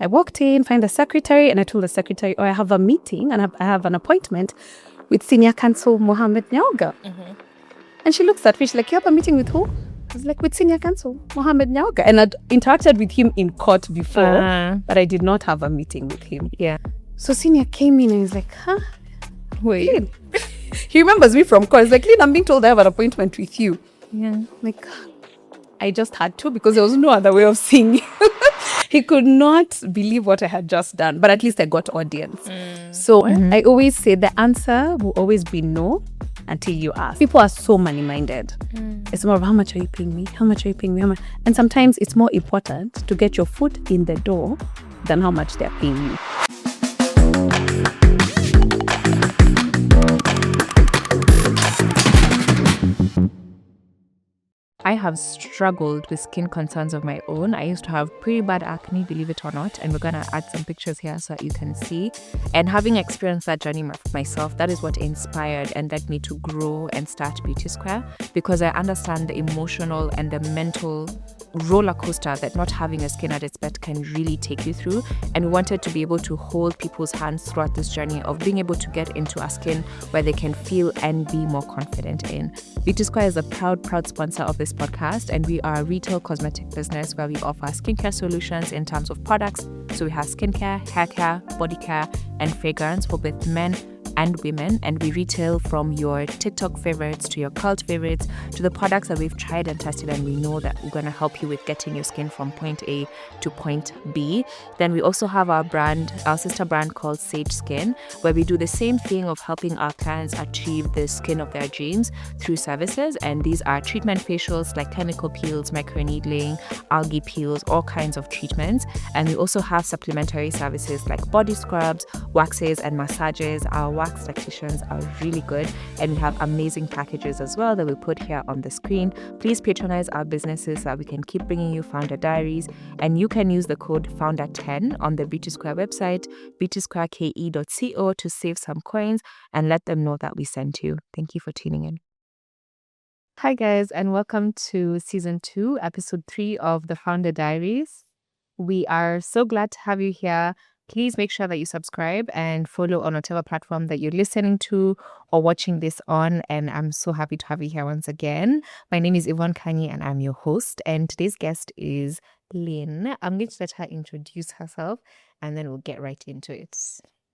I walked in, find the secretary, and I told the secretary, I have a meeting and I have an appointment with Senior Counsel Mohammed Nyauga. And she looks at me, she's like, you have a meeting with who? I was like, with Senior Counsel Mohammed Nyauga. And I'd interacted with him in court before, but I did not have a meeting with him. Yeah. So Senior came in and he's like, Wait. Lynn. He remembers me from court. He's like, Lynn, I'm being told I have an appointment with you. Yeah. Like, I just had to because there was no other way of seeing you. He could not believe what I had just done, but at least I got audience. So I always say the answer will always be no until you ask. People are so money-minded. It's more of how much are you paying me? How much are you paying me? How much? And sometimes it's more important to get your foot in the door than how much they're paying you. I have struggled with skin concerns of my own. I used to have pretty bad acne, believe it or not, and we're going to add some pictures here so that you can see. And having experienced that journey myself, that is what inspired and led me to grow and start Beauty Square, because I understand the emotional and the mental roller coaster that not having a skin at its best can really take you through. And we wanted to be able to hold people's hands throughout this journey of being able to get into a skin where they can feel and be more confident in. Beauty Square is a proud sponsor of this podcast, and we are a retail cosmetic business where we offer skincare solutions in terms of products. So we have skincare, hair care, body care, and fragrance for both men and women, and we retail from your TikTok favorites to your cult favorites to the products that we've tried and tested, and we know that we're going to help you with getting your skin from point A to point B. Then we also have our sister brand called Sage Skin, where we do the same thing of helping our clients achieve the skin of their dreams through services. And these are treatment facials like chemical peels, microneedling, algae peels, all kinds of treatments. And we also have supplementary services like body scrubs, waxes, and massages. Our wax technicians are really good, and we have amazing packages as well that we put here on the screen. Please patronize our businesses so that we can keep bringing you Founder Diaries, and you can use the code FOUNDER10 on the Beauty Square website, beautysquareke.co, to save some coins and let them know that we sent you. Thank you for tuning in. Hi guys, and welcome to season 2, episode 3 of the Founder Diaries. We are so glad to have you here. Please make sure that you subscribe and follow on whatever platform that you're listening to or watching this on. And I'm so happy to have you here once again. My name is Yvonne Kanyi and I'm your host. And today's guest is Lynn. I'm going to let her introduce herself and then we'll get right into it.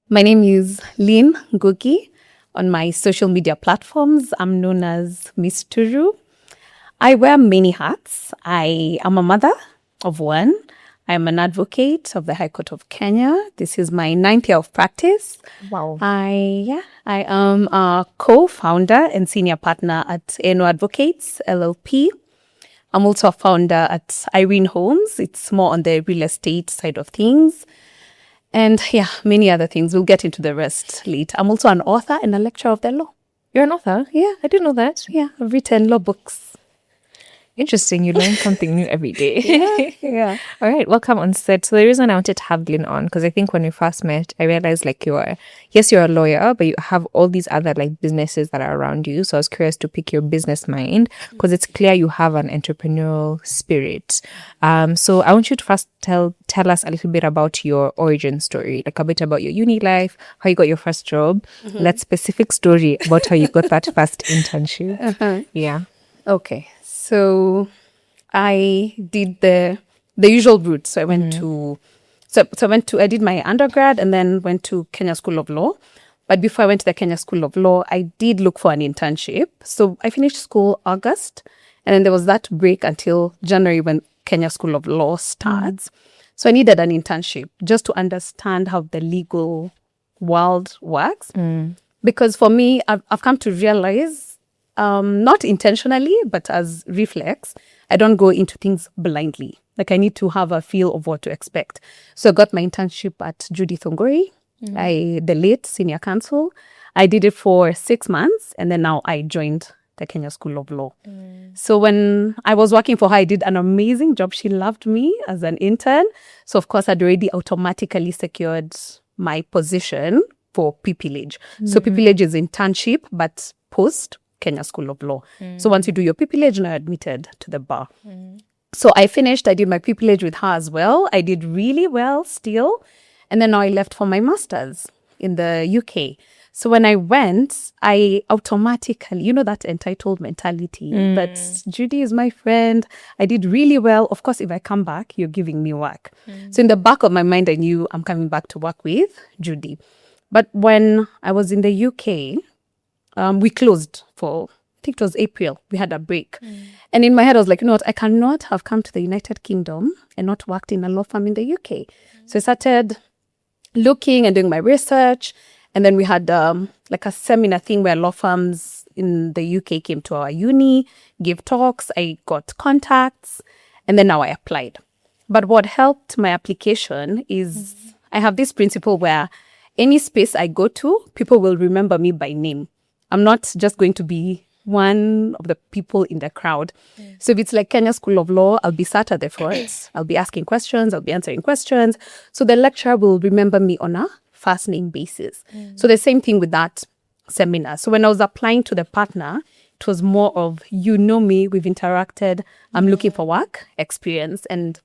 My name is Lynn Ngugi. On my social media platforms, I'm known as Miss Turu. I wear many hats. I am a mother of one. I'm an advocate of the High Court of Kenya. This is my 9th year of practice. Wow. I am a co-founder and senior partner at ANO Advocates LLP. I'm also a founder at Irene Homes. It's more on the real estate side of things. And many other things. We'll get into the rest later. I'm also an author and a lecturer of the law. You're an author? Yeah. I didn't know that. Yeah, I've written law books. Interesting. You learn something new every day. Yeah. All right. Welcome on set. So the reason I wanted to have Lynn on, because I think when we first met, I realized you're a lawyer, but you have all these other businesses that are around you. So I was curious to pick your business mind, because it's clear you have an entrepreneurial spirit. So I want you to first tell us a little bit about your origin story, a bit about your uni life, how you got your first job, that specific story about how you got that first internship. Yeah. Okay. So I did the usual route. So I went to, I did my undergrad and then went to Kenya School of Law. But before I went to the Kenya School of Law, I did look for an internship. So I finished school August, and then there was that break until January when Kenya School of Law starts. So I needed an internship just to understand how the legal world works. Because for me, I've come to realize, not intentionally, but as reflex, I don't go into things blindly. I need to have a feel of what to expect. So I got my internship at Judith Ongori, the late senior counsel. I did it for 6 months, and then now I joined the Kenya School of Law. So when I was working for her, I did an amazing job. She loved me as an intern. So of course, I'd already automatically secured my position for pupillage. So pupillage is internship, but post Kenya School of Law. So once you do your pupillage, now you're admitted to the bar. So I finished, I did my pupillage with her as well. I did really well still. And then now I left for my master's in the UK. So when I went, I automatically, you know, that entitled mentality that Judy is my friend. I did really well. Of course, if I come back, you're giving me work. So in the back of my mind, I knew I'm coming back to work with Judy. But when I was in the UK, we closed for, I think it was April. We had a break. And in my head, I was like, you know what? I cannot have come to the United Kingdom and not worked in a law firm in the UK. So I started looking and doing my research. And then we had like a seminar thing where law firms in the UK came to our uni, gave talks. I got contacts. And then now I applied. But what helped my application is I have this principle where any space I go to, people will remember me by name. I'm not just going to be one of the people in the crowd. So if it's like Kenya School of Law, I'll be sat at the front. I'll be asking questions. I'll be answering questions. So the lecturer will remember me on a first name basis. So the same thing with that seminar. So when I was applying to the partner, it was more of, you know me, we've interacted. I'm looking for work experience. And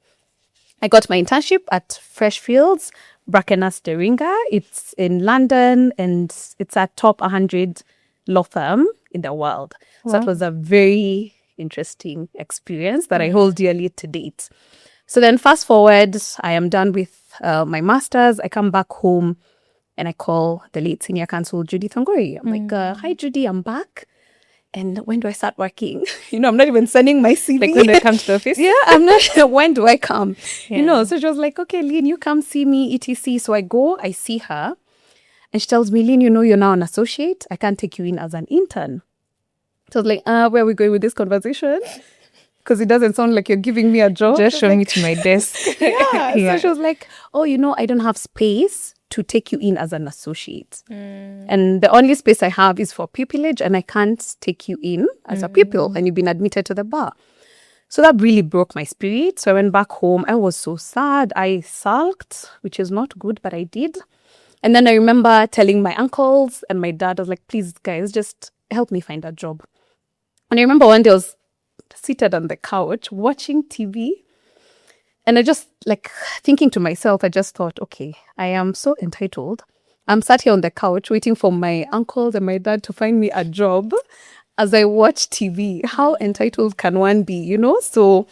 I got my internship at Freshfields, Brackenas Deringa. It's in London and it's a top 100 law firm in the world. So that was a very interesting experience that I hold dearly to date. So then fast forward, I am done with my master's. I come back home and I call the late senior counsel, Judy Thongori. I'm like, hi, Judy, I'm back. And when do I start working? You know, I'm not even sending my CV. Like when do I come to the office? Yeah, I'm not sure when do I come. You know, so she was like, okay, Lynn, you come see me, etc. So I go, I see her. And she tells me, Lynn, you know, you're now an associate. I can't take you in as an intern. So I was like, where are we going with this conversation? Because it doesn't sound like you're giving me a job. Just show me to my desk. So she was like, oh, you know, I don't have space to take you in as an associate. And the only space I have is for pupillage and I can't take you in as a pupil and you've been admitted to the bar. So that really broke my spirit. So I went back home. I was so sad. I sulked, which is not good, but I did. And then I remember telling my uncles and my dad, I was like, please, guys, just help me find a job. And I remember one day I was seated on the couch watching TV. And I just, like, thinking to myself, I just thought, okay, I am so entitled. I'm sat here on the couch waiting for my uncles and my dad to find me a job as I watch TV. How entitled can one be, you know? So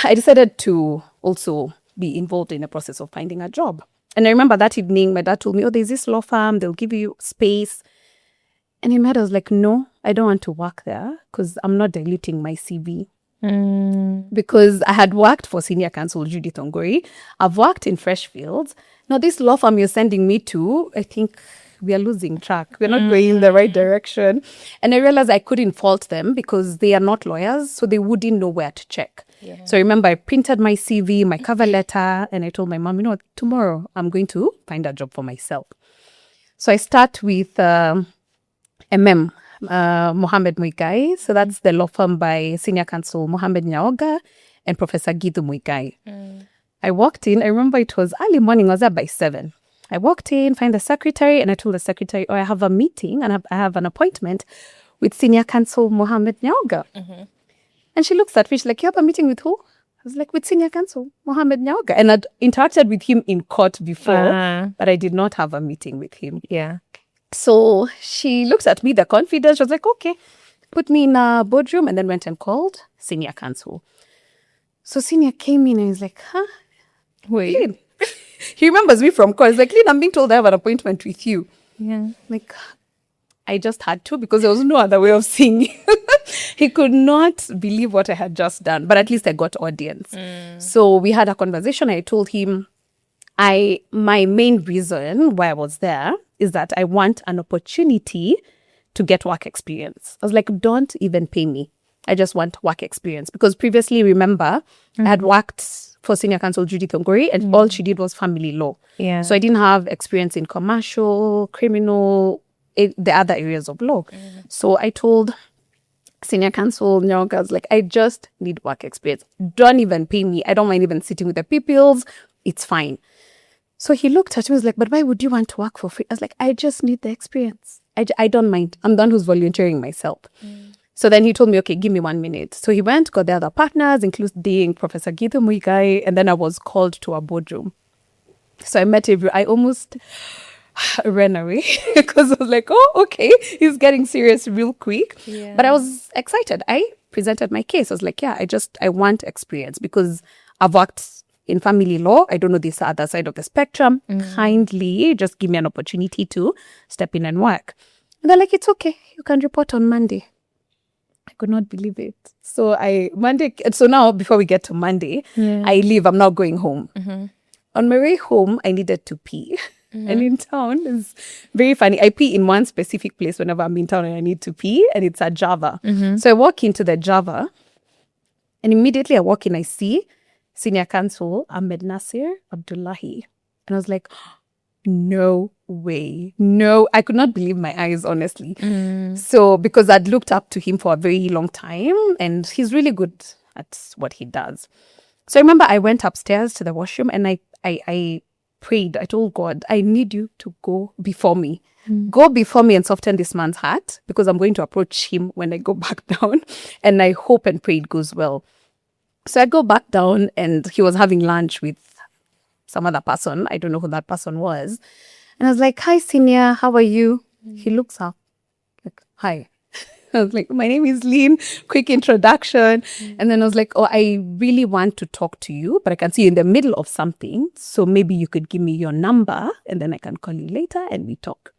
I decided to also be involved in the process of finding a job. And I remember that evening, my dad told me, oh, there's this law firm, they'll give you space. And in my head, I was like, no, I don't want to work there because I'm not diluting my CV. Because I had worked for senior counsel Judy Thongori. I've worked in Freshfields. Now, this law firm you're sending me to, I think we are losing track. We're not going in the right direction. And I realized I couldn't fault them because they are not lawyers, so they wouldn't know where to check. So I remember I printed my CV, my cover letter, and I told my mom, you know what, tomorrow I'm going to find a job for myself. So I start with MM, Mohammed Muigai. So that's the law firm by senior counsel Mohammed Nyaoga and Professor Githu Muigai. I walked in, I remember it was early morning, I was there by 7. I walked in, find the secretary, and I told the secretary, oh, I have a meeting and I have an appointment with senior counsel Mohammed Nyaoga. And she looks at me, she's like, you have a meeting with who? I was like, with senior counsel Mohammed Nyaoga. And I'd interacted with him in court before, but I did not have a meeting with him. So she looked at me, the confidence, she was like, okay, put me in a boardroom, and then went and called senior counsel. So senior came in and he's like, wait. Lynn. He remembers me from court. He's like, Lynn, I'm being told I have an appointment with you. Like, I just had to because there was no other way of seeing it. He could not believe what I had just done, but at least I got audience. So we had a conversation. I told him my main reason why I was there is that I want an opportunity to get work experience. I was like, don't even pay me. I just want work experience. Because previously, remember, I had worked for senior counsel Judy Thongori and all she did was family law. So I didn't have experience in commercial, criminal, the other areas of law. So I told senior counsel Nyaoga, I was like, I just need work experience. Don't even pay me. I don't mind even sitting with the pupils. It's fine. So he looked at me, was like, but why would you want to work for free? I was like, I just need the experience. I don't mind. I'm the one who's volunteering myself. So then he told me, okay, give me 1 minute. So he went, got the other partners, including Professor Gitu Muigai, and then I was called to a boardroom. So I met him. I almost ran away because I was like, oh, okay, he's getting serious real quick. Yeah. But I was excited. I presented my case. I was like, yeah, I want experience because I've worked in family law. I don't know this other side of the spectrum. Kindly just give me an opportunity to step in and work. And they're like, it's okay. You can report on Monday. I could not believe it. So now before we get to Monday, I leave. I'm not going home. On my way home, I needed to pee. And in town, it's very funny. I pee in one specific place whenever I'm in town and I need to pee, and it's at Java. So I walk into the Java, and immediately I walk in, I see Senior Counsel Ahmed Nasir Abdullahi. And I was like, no way. No, I could not believe my eyes, honestly. So, because I'd looked up to him for a very long time, and he's really good at what he does. So I remember I went upstairs to the washroom and I prayed. I told God, I need you to go before me. Go before me and soften this man's heart, because I'm going to approach him when I go back down. And I hope and pray it goes well. So I go back down, and he was having lunch with some other person. I don't know who that person was. And I was like, hi, Senior, how are you? He looks up, like, hi. I was like, my name is Lynn, quick introduction. And then I was like, oh, I really want to talk to you, but I can see you in the middle of something. So maybe you could give me your number and then I can call you later and we talk.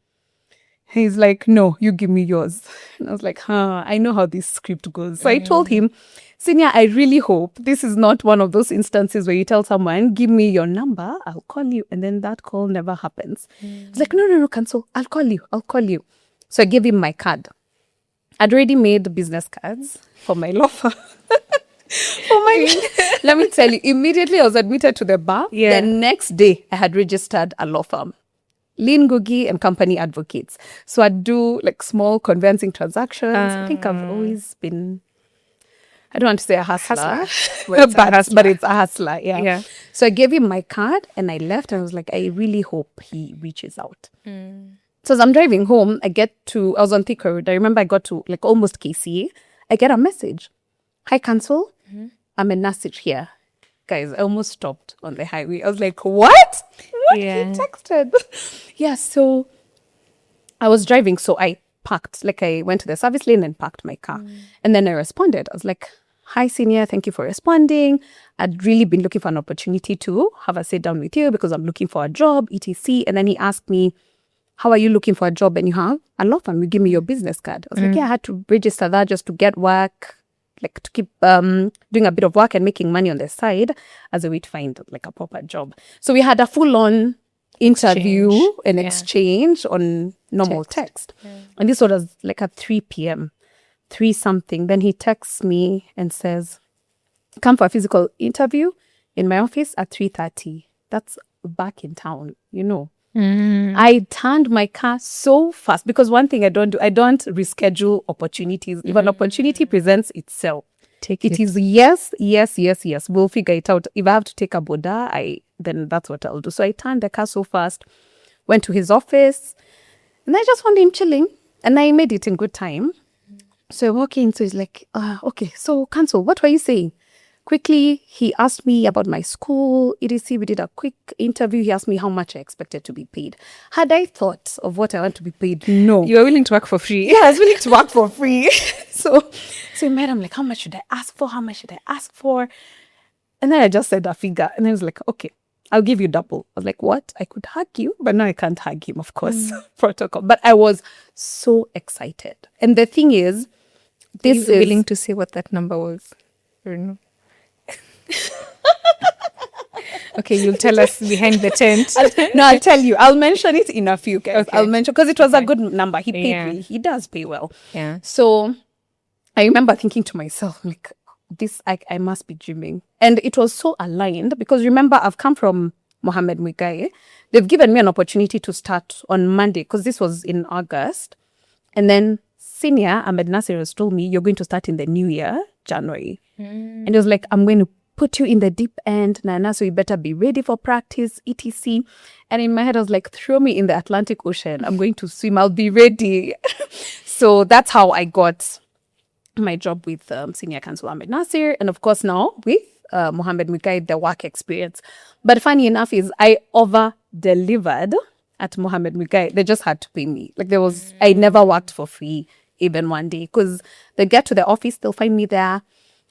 He's like, no, you give me yours. And I was like, I know how this script goes. So I told him, Senior, I really hope this is not one of those instances where you tell someone, give me your number, I'll call you. And then that call never happens. He's like, no, cancel. I'll call you. So I gave him my card. I'd already made business cards for my law firm. Let me tell you, immediately I was admitted to the bar. The next day, I had registered a law firm, Lynn Ngugi and Company Advocates. So I'd do like small conveyancing transactions. I think I've always been, I don't want to say a hustler, but it's a hustler. Yeah. So I gave him my card and I left, and I was like, I really hope he reaches out. So as I'm driving home, I was on Thika Road. I remember I got to like almost KCA. I get a message. Hi, Counsel. I'm in Nasir here. Guys, I almost stopped on the highway. I was like, what? He texted. So I was driving. So I parked. Like I went to the service lane and parked my car. And then I responded. I was like, hi, Senior. Thank you for responding. I'd really been looking for an opportunity to have a sit down with you because I'm looking for a job, etc. And then he asked me, how are you looking for a job and you have a law firm? You give me your business card. I was like, I had to register that just to get work, like to keep doing a bit of work and making money on the side as a way to find like a proper job. So we had a full-on interview and exchange on normal text. And this was like at 3 p.m., 3 something. Then he texts me and says, come for a physical interview in my office at 3:30. That's back in town, I turned my car so fast because one thing I don't reschedule opportunities. If an opportunity presents itself, take it. It is yes. We'll figure it out. If I have to take a boda, then that's what I'll do. So I turned the car so fast, went to his office, and I just found him chilling, and I made it in good time. So I walk in, so he's like, okay, so Counsel, what were you saying? Quickly, he asked me about my school, etc. We did a quick interview. He asked me how much I expected to be paid. Had I thought of what I want to be paid? No. You were willing to work for free? Yeah, I was willing to work for free. So in my head, I'm like, how much should I ask for? And then I just said a figure. And I was like, okay, I'll give you double. I was like, what? I could hug you, but now I can't hug him, of course. Protocol. But I was so excited. And the thing is, this is willing to say what that number was? Or no? Okay, you'll tell us behind the tent. I'll tell you. I'll mention it in a few. Okay. I'll mention because it was a good number. He paid me. He does pay well. Yeah. So I remember thinking to myself, like, I must be dreaming. And it was so aligned because remember, I've come from Mohammed Muigai. They've given me an opportunity to start on Monday because this was in August. And then Senior Ahmed Nasir has told me, you're going to start in the new year, January. And it was like, I'm going to put you in the deep end, Nana, so you better be ready for practice, etc. And in my head, I was like, throw me in the Atlantic Ocean. I'm going to swim. I'll be ready. So that's how I got my job with Senior Counsel Ahmed Nasir, and of course now with Mohammed Mukai, the work experience. But funny enough is I over-delivered at Mohammed Mukai. They just had to pay me. Like I never worked for free even one day, because they get to the office, they'll find me there.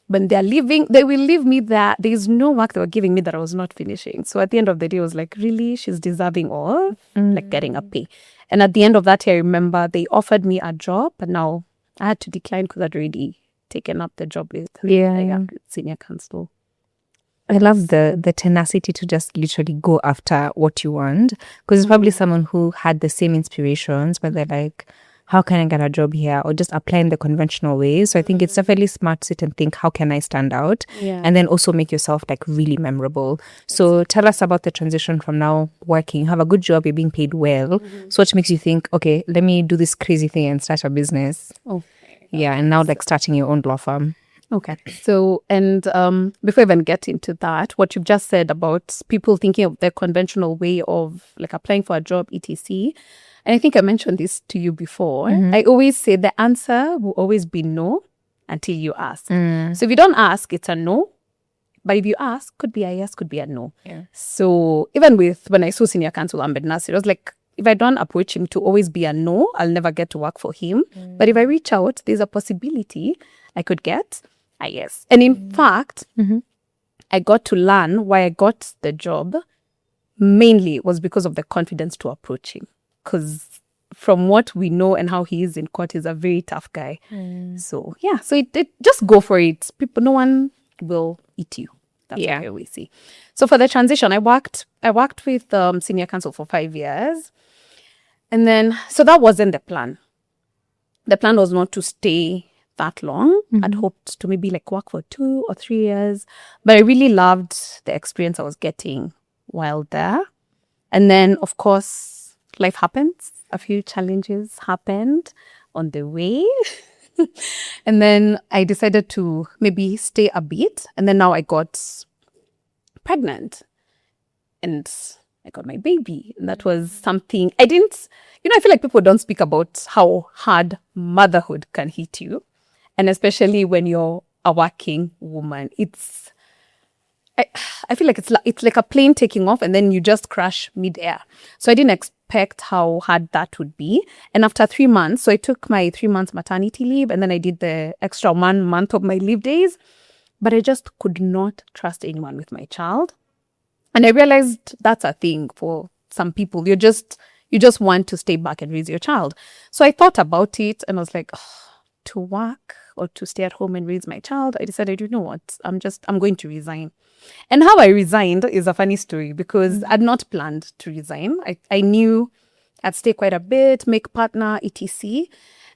When they're leaving, they will leave me there. There's no work they were giving me that I was not finishing. So at the end of the day, I was like, really? She's deserving of like getting a pay. And at the end of that year, I remember they offered me a job, but now I had to decline because I'd already taken up the job with Senior Counsel. I love the tenacity to just literally go after what you want, because it's probably someone who had the same inspirations, but they're like, how can I get a job here? Or just applying the conventional ways. So I think it's definitely smart to sit and think, how can I stand out? And then also make yourself like really memorable. So tell us about the transition from now working, have a good job, you're being paid well. So what makes you think, okay, let me do this crazy thing and start a business? And now like starting your own law firm. Okay. So, and before I even get into that, what you've just said about people thinking of the conventional way of like applying for a job, etc. And I think I mentioned this to you before. I always say the answer will always be no until you ask. So if you don't ask, it's a no. But if you ask, could be a yes, could be a no. So even with when I saw Senior Counsel Ahmed Nasir, I was like, if I don't approach him to always be a no, I'll never get to work for him. But if I reach out, there's a possibility I could get a yes. And in fact, I got to learn why I got the job mainly was because of the confidence to approach him. Because from what we know and how he is in court, he's a very tough guy. So it just go for it. People, no one will eat you. That's what I always say. So for the transition, I worked with Senior Counsel for 5 years. And then, so that wasn't the plan. The plan was not to stay that long. I'd hoped to maybe like work for 2 or 3 years. But I really loved the experience I was getting while there. And then, of course, life happens. A few challenges happened on the way. And then I decided to maybe stay a bit. And then now I got pregnant. And I got my baby. And that was something I didn't, I feel like people don't speak about how hard motherhood can hit you. And especially when you're a working woman. I feel like it's like a plane taking off and then you just crash mid-air. So I didn't expect how hard that would be. And after 3 months, so I took my 3 months maternity leave and then I did the extra 1 month of my leave days. But I just could not trust anyone with my child. And I realized that's a thing for some people. You just want to stay back and raise your child. So I thought about it and I was like, to work or to stay at home and raise my child, I decided, you know what, I'm going to resign. And how I resigned is a funny story because I'd not planned to resign. I knew I'd stay quite a bit, make partner, etc.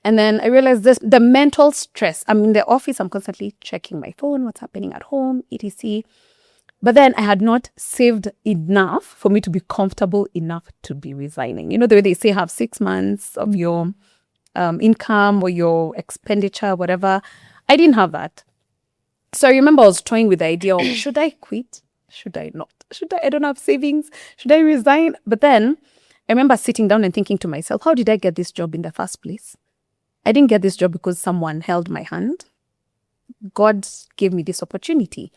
And then I realized the mental stress. I'm in the office, I'm constantly checking my phone, what's happening at home, etc. But then I had not saved enough for me to be comfortable enough to be resigning. You know, the way they say have 6 months of your income or your expenditure, whatever. I didn't have that. So I remember I was toying with the idea of, should I quit? Should I not? I don't have savings. Should I resign? But then I remember sitting down and thinking to myself, how did I get this job in the first place? I didn't get this job because someone held my hand. God gave me this opportunity.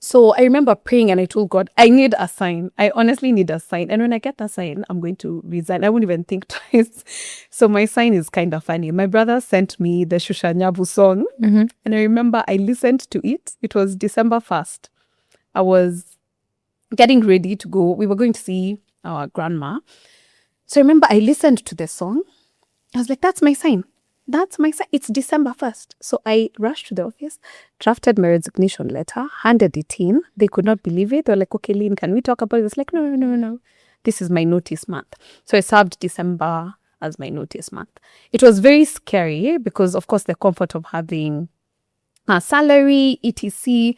So I remember praying and I told God, I need a sign. I honestly need a sign. And when I get a sign, I'm going to resign. I won't even think twice. So my sign is kind of funny. My brother sent me the Shusha Nyabu song. And I remember I listened to it. It was December 1st. I was getting ready to go. We were going to see our grandma. So I remember I listened to the song. I was like, that's my sign. That's my sign. It's December 1st. So I rushed to the office, drafted my resignation letter, handed it in. They could not believe it. They were like, okay, Lynn, can we talk about it? I was like, no. This is my notice month. So I served December as my notice month. It was very scary because, of course, the comfort of having a salary, etc.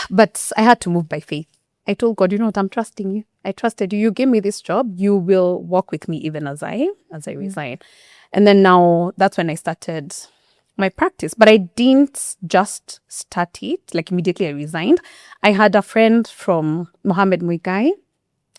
But I had to move by faith. I told God, you know what, I'm trusting you. I trusted you. You gave me this job. You will walk with me even as I resign. And then now that's when I started my practice. But I didn't just start it, like immediately I resigned. I had a friend from Mohammed Mukai.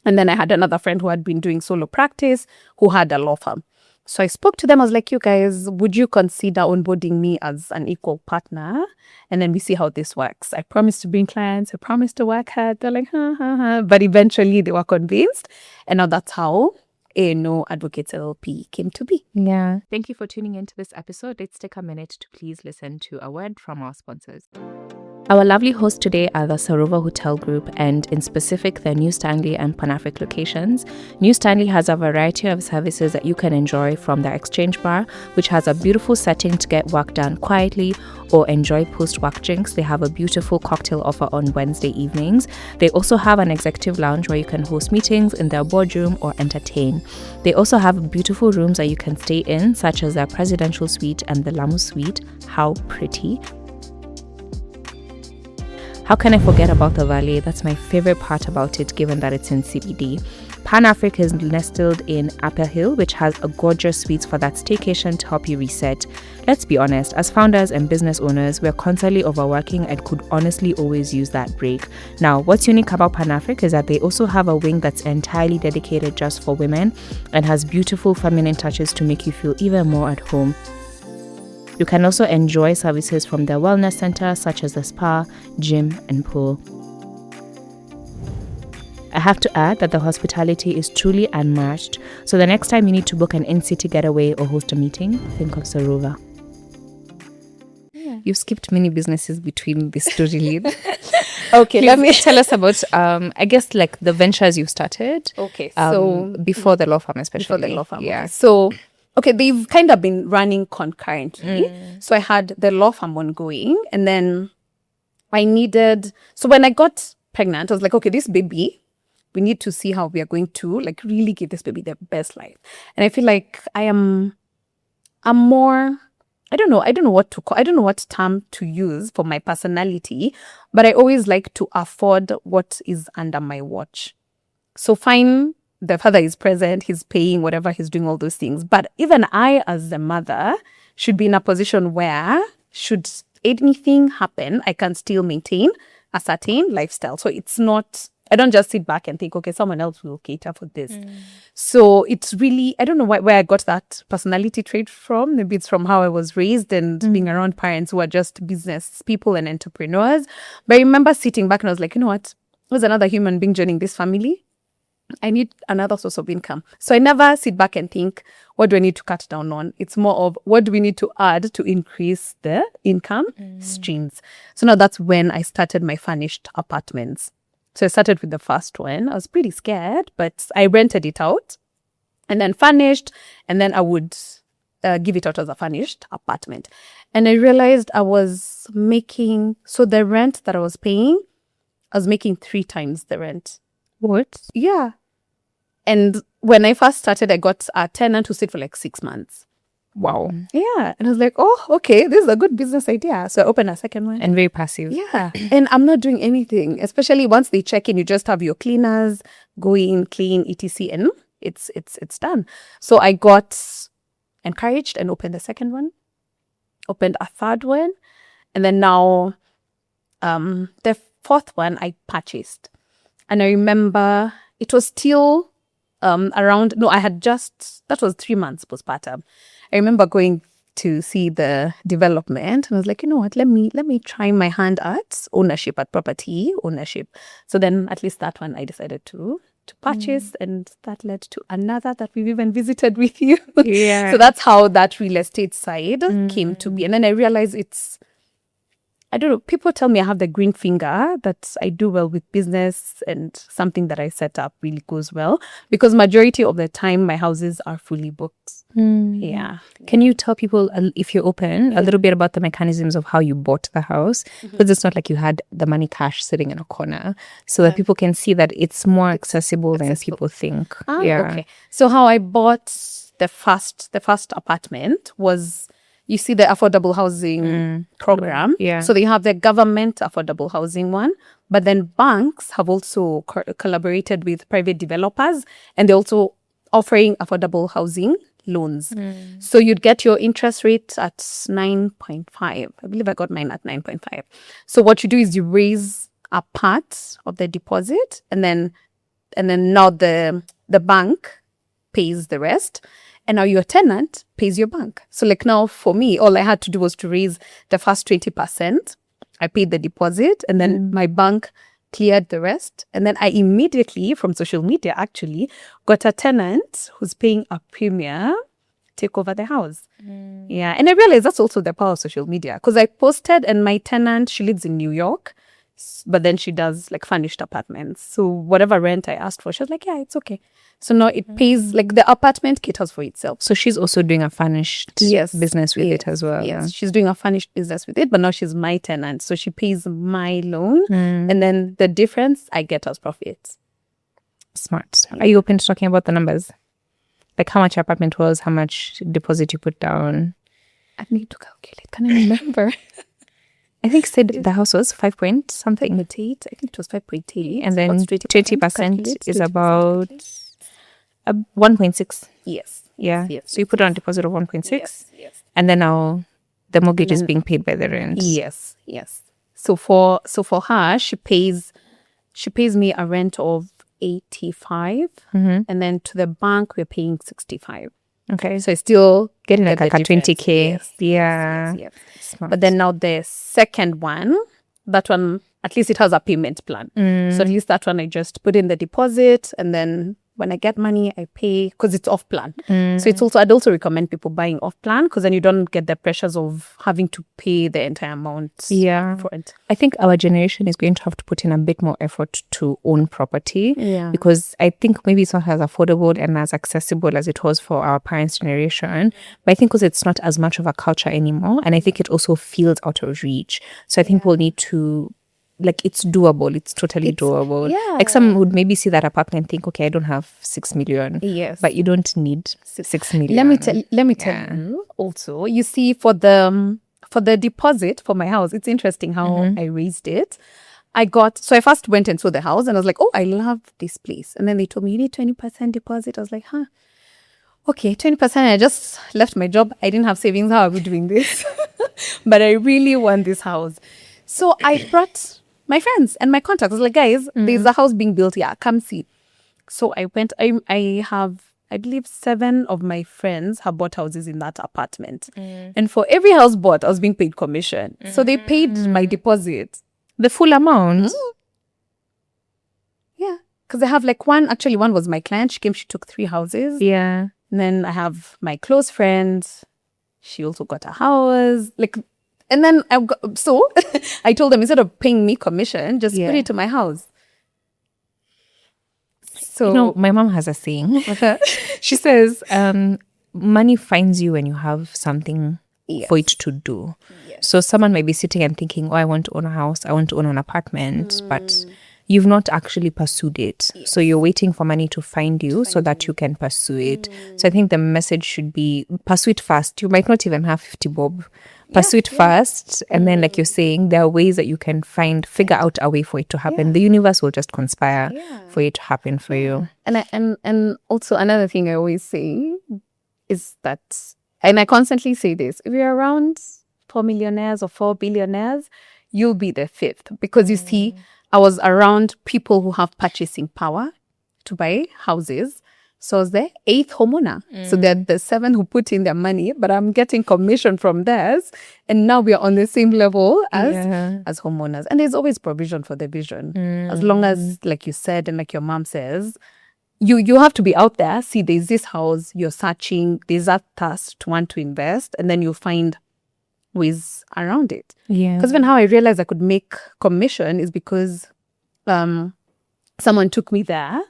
And then I had another friend who had been doing solo practice, who had a law firm. So I spoke to them. I was like, you guys, would you consider onboarding me as an equal partner? And then we see how this works. I promised to bring clients. I promised to work hard. They're like, But eventually they were convinced. And now that's how ANO Advocates LLP came to be. Yeah. Thank you for tuning into this episode. Let's take a minute to please listen to a word from our sponsors. Our lovely hosts today are the Sarova Hotel Group, and in specific, their New Stanley and Pan-Afric locations. New Stanley has a variety of services that you can enjoy, from their exchange bar, which has a beautiful setting to get work done quietly or enjoy post-work drinks. They have a beautiful cocktail offer on Wednesday evenings. They also have an executive lounge where you can host meetings in their boardroom or entertain. They also have beautiful rooms that you can stay in, such as their presidential suite and the Lamu suite. How pretty. How can I forget about the Valley? That's my favorite part about it, given that it's in CBD. Pan-Afric is nestled in Upper Hill, which has a gorgeous suite for that staycation to help you reset. Let's be honest, as founders and business owners, we're constantly overworking and could honestly always use that break. Now, what's unique about Pan-Afric is that they also have a wing that's entirely dedicated just for women and has beautiful feminine touches to make you feel even more at home. You can also enjoy services from their wellness center, such as the spa, gym, and pool. I have to add that the hospitality is truly unmatched, so the next time you need to book an in-city getaway or host a meeting, think of Sarova. Yeah. You've skipped many businesses between this story lead. Okay, let me tell us about, I guess, like the ventures you started. Okay, so before the law firm, especially. Before the law firm. Yeah. So, okay, they've kind of been running concurrently. So I had the law firm ongoing, and then so when I got pregnant, I was like, okay, this baby, we need to see how we are going to like really give this baby the best life. And I feel like I'm more, I don't know what term to use for my personality, but I always like to afford what is under my watch. So fine, the father is present, he's paying whatever, he's doing all those things. But even I, as the mother, should be in a position where, should anything happen, I can still maintain a certain lifestyle. So it's not, I don't just sit back and think, okay, someone else will cater for this. So it's really, I don't know where I got that personality trait from. Maybe it's from how I was raised and being around parents who are just business people and entrepreneurs. But I remember sitting back and I was like, you know what? There's another human being joining this family. I need another source of income. So I never sit back and think, what do I need to cut down on? It's more of, what do we need to add to increase the income streams? So now that's when I started my furnished apartments. So I started with the first one. I was pretty scared, but I rented it out and then furnished, and then I would give it out as a furnished apartment. And I realized I was making, so the rent that I was paying, I was making 3 times the rent. What? Yeah. And when I first started, I got a tenant who stayed for like 6 months. Wow. Yeah. And I was like, oh, okay, this is a good business idea. So I opened a second one. And very passive. Yeah. And I'm not doing anything, especially once they check in, you just have your cleaners, go in, clean, etc. And it's done. So I got encouraged and opened the second one, opened a third one. And then now the fourth one I purchased. And I remember it was still that was 3 months postpartum. I remember going to see the development and I was like, you know what, let me try my hand at ownership, at property ownership. So then at least that one I decided to purchase, and that led to another that we've even visited with you. Yeah. So that's how that real estate side came to be. And then I realized I don't know, people tell me I have the green finger, that I do well with business and something that I set up really goes well, because majority of the time my houses are fully booked. Yeah. Can you tell people, if you're open, a little bit about the mechanisms of how you bought the house? Because it's not like you had the money cash sitting in a corner, so that people can see that it's more accessible than people think. Okay. So how I bought the first apartment was, you see the affordable housing program. Yeah. So they have the government affordable housing one, but then banks have also collaborated with private developers, and they're also offering affordable housing loans. So you'd get your interest rate at 9.5. I believe I got mine at 9.5. So what you do is you raise a part of the deposit, and then now the bank pays the rest. And now your tenant pays your bank. So like now for me, all I had to do was to raise the first 20%. I paid the deposit and then my bank cleared the rest. And then I immediately, from social media actually, got a tenant who's paying a premium take over the house. Yeah. And I realized that's also the power of social media, because I posted and my tenant, she lives in New York, but then she does like furnished apartments. So whatever rent I asked for, she was like, yeah, it's okay. So now it pays, like the apartment caters for itself. So she's also doing a furnished business with it as well. Yes, she's doing a furnished business with it, but now she's my tenant. So she pays my loan and then the difference I get as profits. Smart. Are you open to talking about the numbers? Like how much your apartment was, how much deposit you put down? I need to calculate. Can I remember? I think said the house was 5 point something. 5.8. I think it was 5.8. And then 20% is about 1.6. Yes. Yeah. Yes. So you put on a deposit of 1.6. Yes. And then now the mortgage is being paid by the rent. Yes. So for her, she pays me a rent of 85, and then to the bank we're paying 65. Okay. So I still getting like a 20K. Yes. But then now the second one, that one, at least it has a payment plan. So at least that one I just put in the deposit, and then when I get money, I pay, because it's off plan. So it's also, I'd also recommend people buying off plan, because then you don't get the pressures of having to pay the entire amount for it. I think our generation is going to have to put in a bit more effort to own property, because I think maybe it's not as affordable and as accessible as it was for our parents' generation. But I think because it's not as much of a culture anymore, and I think it also feels out of reach. So I think we'll need to, like, it's doable. It's totally doable. Yeah. Like some would maybe see that apartment and think, okay, I don't have 6 million. Yes. But you don't need 6 million. Let me tell you also, you see, for the deposit for my house, it's interesting how I raised it. I first went and saw the house and I was like, oh, I love this place. And then they told me, you need 20% deposit. I was like, huh, okay, 20%. I just left my job. I didn't have savings. How are we doing this? But I really want this house. So I brought my friends and my contacts. I was like, guys, there's a house being built here. Come see. So I went. I have, I believe, 7 of my friends have bought houses in that apartment. And for every house bought, I was being paid commission. So they paid my deposit. The full amount? Yeah. Because I have like one was my client. She came, she took 3 houses. Yeah. And then I have my close friend. She also got a house. Like, and then I told them, instead of paying me commission, just put it to my house. So, you know, my mom has a saying. She says, money finds you when you have something for it to do. Yes. So someone might be sitting and thinking, oh, I want to own a house, I want to own an apartment, but you've not actually pursued it. Yes. So you're waiting for money to find you so that you can pursue it. So I think the message should be, pursue it fast. You might not even have 50 bob. Pursue it fast. And then, like you're saying, there are ways that you can figure out a way for it to happen. The universe will just conspire for it to happen for you. And also another thing I always say is that, and I constantly say this, if you're around 4 millionaires or 4 billionaires, you'll be the 5th. Because you see, I was around people who have purchasing power to buy houses. So I was the 8th homeowner. So they're the 7 who put in their money, but I'm getting commission from theirs. And now we are on the same level as homeowners. And there's always provision for the vision. As long as, like you said, and like your mom says, you have to be out there. See, there's this house, you're searching, there's that task to want to invest, and then you find ways around it. Yeah. Because even how I realized I could make commission is because someone took me there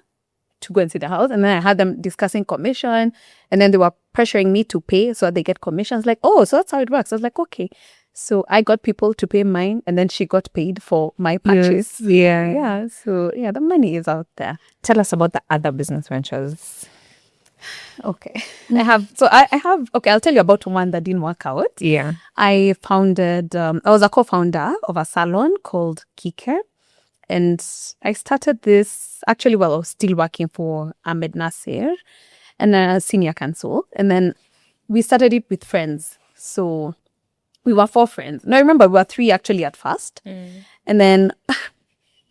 to go and see the house, and then I had them discussing commission, and then they were pressuring me to pay so that they get commissions. Like, oh, so that's how it works. I was like, okay. So I got people to pay mine, and then she got paid for my purchase. Yes. Yeah. So yeah, the money is out there. Tell us about the other business ventures. Okay. I have, I'll tell you about one that didn't work out. Yeah. I founded, I was a co-founder of a salon called Kike. And I started this, actually, I was still working for Ahmed Nasser and a senior counsel. And then we started it with friends. So we were 4 friends. Now, I remember we were 3 actually at first. And then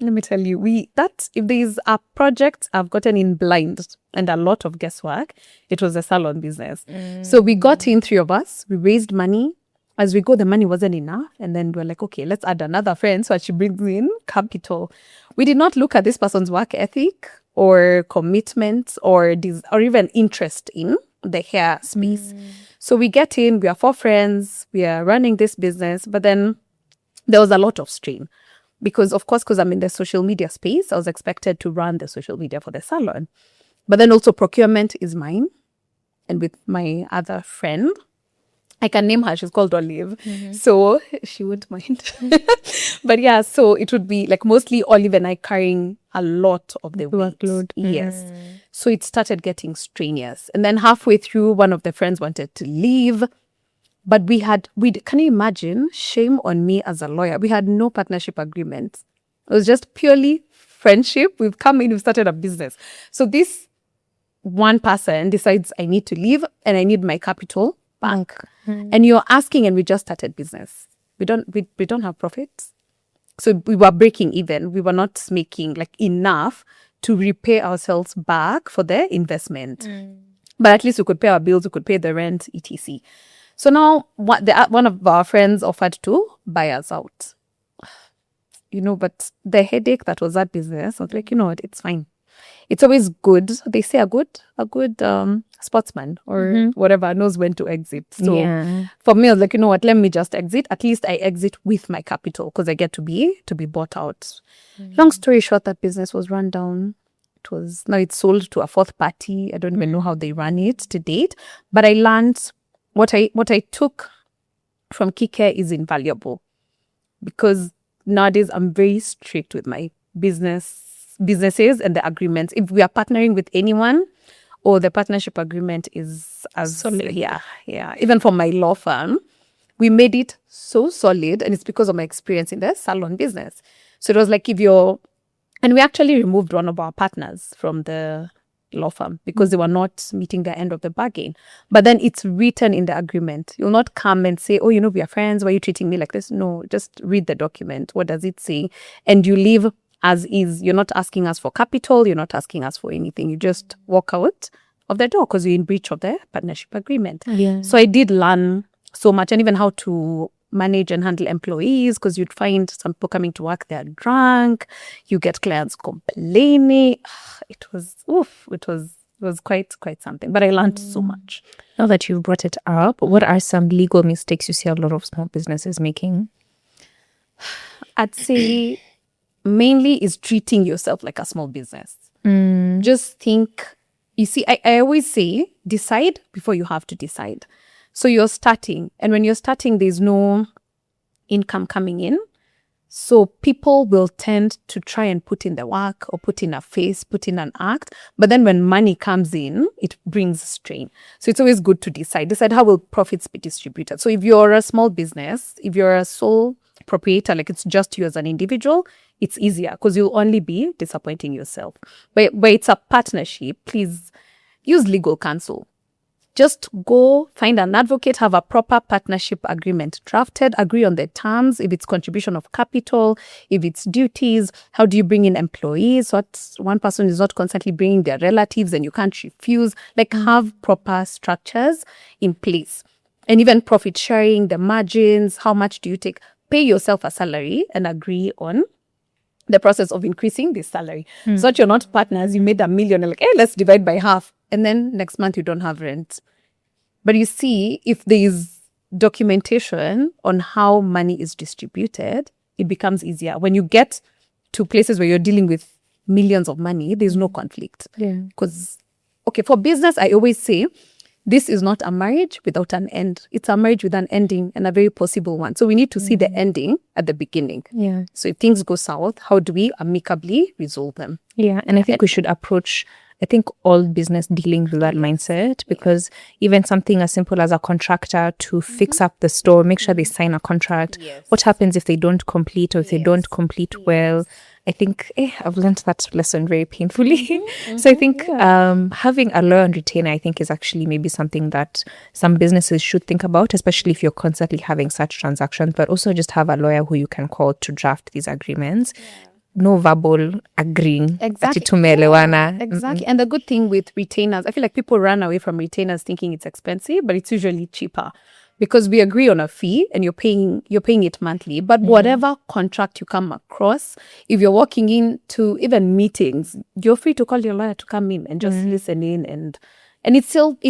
let me tell you, if there's a project I've gotten in blind and a lot of guesswork, it was a salon business. So we got in, 3 of us, we raised money. As we go, the money wasn't enough. And then we're like, okay, let's add another friend so that she brings in capital. We did not look at this person's work ethic or commitment or even interest in the hair space. So we get in, we are 4 friends, we are running this business, but then there was a lot of strain. Because of course, because I'm in the social media space, I was expected to run the social media for the salon. But then also procurement is mine. And with my other friend, I can name her, she's called Olive. So she wouldn't mind. But yeah, so it would be like mostly Olive and I carrying a lot of the workload. Yes. So it started getting strenuous. And then halfway through, one of the friends wanted to leave. But can you imagine? Shame on me as a lawyer. We had no partnership agreement. It was just purely friendship. We've come in, we've started a business. So this one person decides I need to leave and I need my capital back. And you're asking, and we just started business. We don't have profits. So we were breaking even. We were not making like enough to repay ourselves back for the investment. But at least we could pay our bills, we could pay the rent, etc. So now one of our friends offered to buy us out. But the headache that was that business, I was like, you know what, it's fine. It's always good. They say a good sportsman or whatever knows when to exit. So for me, I was like, you know what, let me just exit. At least I exit with my capital because I get to be bought out. Long story short, that business was run down. Now it's sold to a 4th party. I don't even know how they run it to date. But I learned what I took from Kike is invaluable, because nowadays I'm very strict with my businesses and the agreements. If we are partnering with anyone, or the partnership agreement is as solid. Yeah. Even for my law firm, we made it so solid, and it's because of my experience in the salon business. So it was like and we actually removed one of our partners from the law firm because they were not meeting the end of the bargain. But then it's written in the agreement. You'll not come and say, oh, we are friends. Why are you treating me like this? No, just read the document. What does it say? And you leave as is. You're not asking us for capital. You're not asking us for anything. You just walk out of the door because you're in breach of the partnership agreement. So I did learn so much, and even how to manage and handle employees, because you'd find some people coming to work, they're drunk. You get clients complaining. It was quite something, but I learned so much. Now that you've brought it up, what are some legal mistakes you see a lot of small businesses making? I'd say mainly is treating yourself like a small business. Just think, you see, I always say, decide before you have to decide. So you're starting, and when you're starting, there's no income coming in. So people will tend to try and put in the work or put in a face, put in an act. But then when money comes in, it brings strain. So it's always good to decide how will profits be distributed. So if you're a small business, if you're a sole proprietor, like it's just you as an individual, it's easier because you'll only be disappointing yourself. But it's a partnership. Please use legal counsel. Just go find an advocate, have a proper partnership agreement drafted, agree on the terms, if it's contribution of capital, if it's duties, how do you bring in employees, so that one person is not constantly bringing their relatives and you can't refuse. Like have proper structures in place. And even profit sharing, the margins, how much do you take? Pay yourself a salary and agree on the process of increasing this salary. So that you're not partners, you made $1 million, like, hey, let's divide by half. And then next month you don't have rent. But you see, if there is documentation on how money is distributed, it becomes easier. When you get to places where you're dealing with millions of money, there's no conflict. Because, for business, I always say, this is not a marriage without an end. It's a marriage with an ending, and a very possible one. So we need to see the ending at the beginning. So if things go south, how do we amicably resolve them? And I think we should approach all business dealings with that mindset, because even something as simple as a contractor to fix up the store, make sure they sign a contract. What happens if they don't complete, or if they don't complete well? I think I've learned that lesson very painfully. So I think having a lawyer on retainer, I think, is actually maybe something that some businesses should think about, especially if you're constantly having such transactions, but also just have a lawyer who you can call to draft these agreements. no verbal agreeing. Exactly. Ati tumeelewana. Exactly. And the good thing with retainers, I feel like people run away from retainers thinking it's expensive, but it's usually cheaper because we agree on a fee and you're paying it monthly. But whatever contract you come across, if you're walking into even meetings, you're free to call your lawyer to come in and just listen in, and it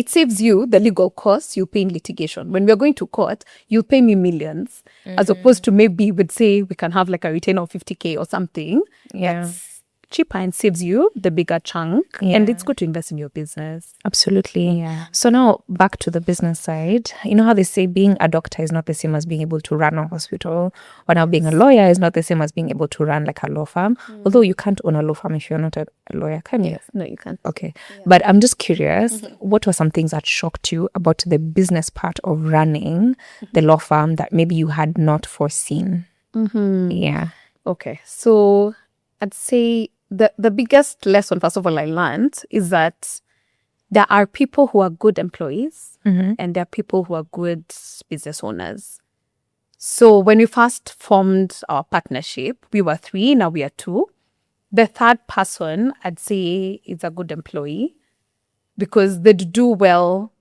saves you the legal costs you pay in litigation. When we're going to court, you'll pay me millions, as opposed to maybe we'd say we can have like a retainer of 50K or something. Yeah. That's cheaper and saves you the bigger chunk. And it's good to invest in your business. Absolutely. Yeah. So now back to the business side. You know how they say being a doctor is not the same as being able to run a hospital, or now being a lawyer is not the same as being able to run like a law firm. Although you can't own a law firm if you're not a lawyer, can you? Yes. No, you can't. Okay. But I'm just curious, what were some things that shocked you about the business part of running the law firm that maybe you had not foreseen? Yeah. Okay. So I'd say the biggest lesson, first of all, I learned is that there are people who are good employees and there are people who are good business owners. So when we first formed our partnership, we were 3, now we are 2. The third person, I'd say, is a good employee because they'd do well.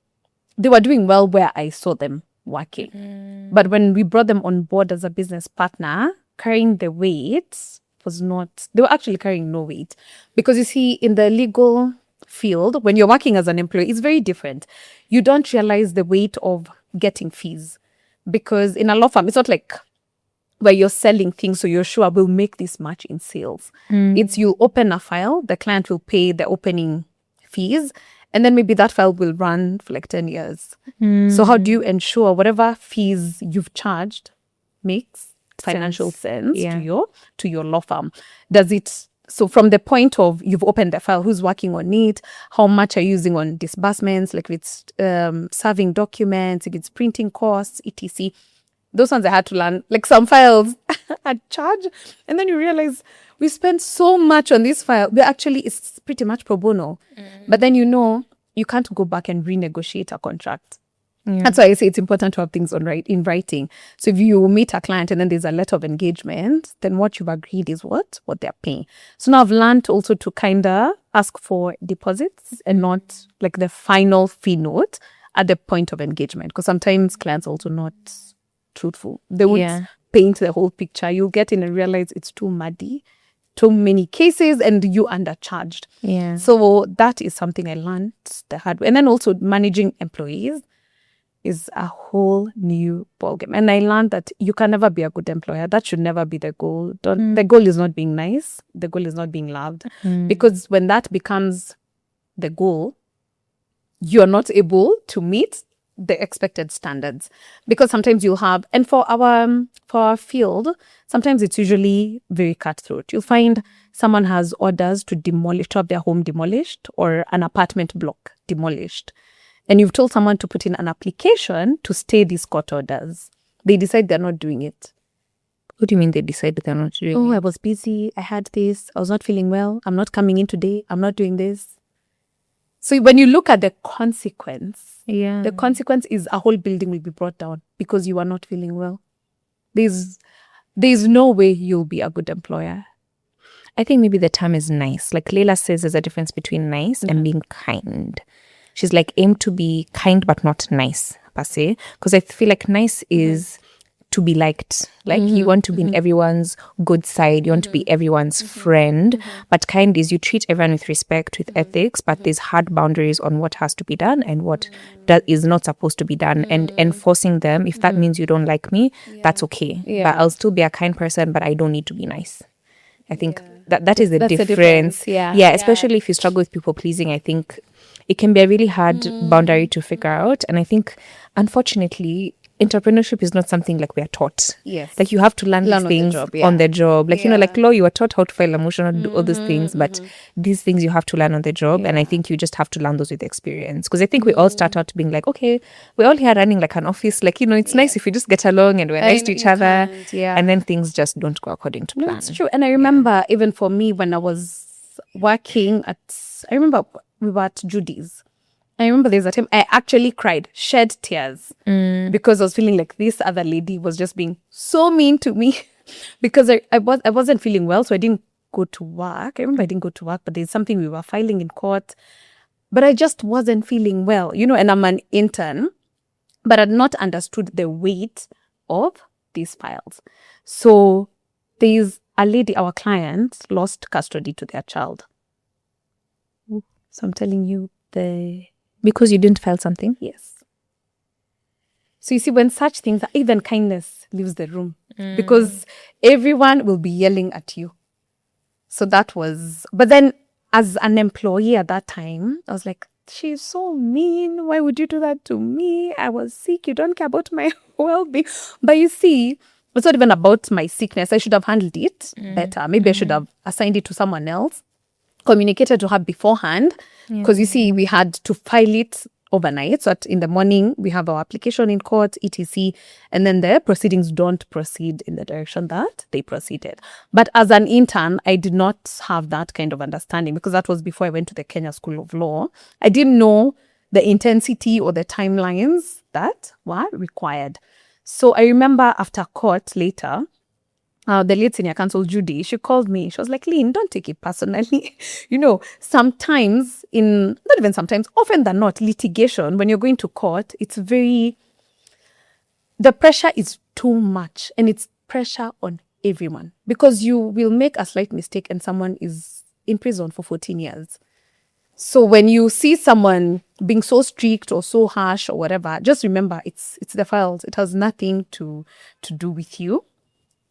They were doing well where I saw them working. But when we brought them on board as a business partner, carrying the weight was not, they were actually carrying no weight. Because you see, in the legal field, when you're working as an employee, it's very different. You don't realize the weight of getting fees. Because in a law firm, it's not like where you're selling things, so you're sure we'll make this much in sales. It's you open a file, the client will pay the opening fees, and then maybe that file will run for like 10 years. So how do you ensure whatever fees you've charged makes financial sense to your law firm? Does it, so from the point of you've opened the file, who's working on it, how much are you using on disbursements, like if it's serving documents, if it's printing costs, etc. Those ones I had to learn. Like some files I charge, and then you realize we spent so much on this file, but actually it's pretty much pro bono. But then you can't go back and renegotiate a contract. That's why I say it's important to have things in writing. So if you meet a client and then there's a letter of engagement, then what you've agreed is what they're paying. So now I've learned also to kind of ask for deposits and not like the final fee note at the point of engagement. Because sometimes clients are also not truthful. They would paint the whole picture. You'll get in and realize it's too muddy, too many cases, and you undercharged. So that is something I learned the hard way. And then also managing employees is a whole new ballgame. And I learned that you can never be a good employer. That should never be the goal. The goal is not being nice. The goal is not being loved. Because when that becomes the goal, you're not able to meet the expected standards. Because sometimes you'll have, and for our field, sometimes it's usually very cutthroat. You'll find someone has orders to have their home demolished or an apartment block demolished. And you've told someone to put in an application to stay these court orders. They decide they're not doing it. What do you mean they decided they're not doing it? Oh, I was busy. I had this. I was not feeling well. I'm not coming in today. I'm not doing this. So when you look at the consequence, the consequence is a whole building will be brought down because you are not feeling well. There's no way you'll be a good employer. I think maybe the term is nice. Like Leila says, there's a difference between nice and being kind. She's like, aim to be kind but not nice, per se. Because I feel like nice is to be liked. Like you want to be in everyone's good side. You want to be everyone's friend. But kind is you treat everyone with respect, with ethics, but there's hard boundaries on what has to be done and what is not supposed to be done. And enforcing them, if that means you don't like me, that's okay. But I'll still be a kind person, but I don't need to be nice. I think that is the difference. Especially if you struggle with people pleasing, I think it can be a really hard boundary to figure out. And I think, unfortunately, entrepreneurship is not something like we are taught. Yes. Like you have to learn these things on the job. Like, like law, you are taught how to file a motion and do all those things. But these things you have to learn on the job. And I think you just have to learn those with experience. Because I think we all start out being like, okay, we're all here running like an office. Like, it's nice if we just get along and we're nice to each other. And then things just don't go according to plan. It's true. And I remember even for me when I was working I remember we were at Judy's. I remember there's a time I actually cried, shed tears, because I was feeling like this other lady was just being so mean to me because I wasn't feeling well, so I didn't go to work. I remember I didn't go to work, but there's something we were filing in court. But I just wasn't feeling well, and I'm an intern, but I'd not understood the weight of these files. So there's a lady, our client, lost custody to their child. So I'm telling you, because you didn't file something? Yes. So you see, when such things, even kindness leaves the room because everyone will be yelling at you. So that was, but then as an employee at that time, I was like, she's so mean. Why would you do that to me? I was sick. You don't care about my well-being. But you see, it's not even about my sickness. I should have handled it better. Maybe I should have assigned it to someone else, communicated to her beforehand, because you see, we had to file it overnight. So in the morning, we have our application in court, etc. And then the proceedings don't proceed in the direction that they proceeded. But as an intern, I did not have that kind of understanding because that was before I went to the Kenya School of Law. I didn't know the intensity or the timelines that were required. So I remember after court later, the late senior counsel, Judy, she called me. She was like, Lynn, don't take it personally. Sometimes not even sometimes, often than not, litigation, when you're going to court, the pressure is too much and it's pressure on everyone because you will make a slight mistake and someone is in prison for 14 years. So when you see someone being so strict or so harsh or whatever, just remember it's the files. It has nothing to do with you.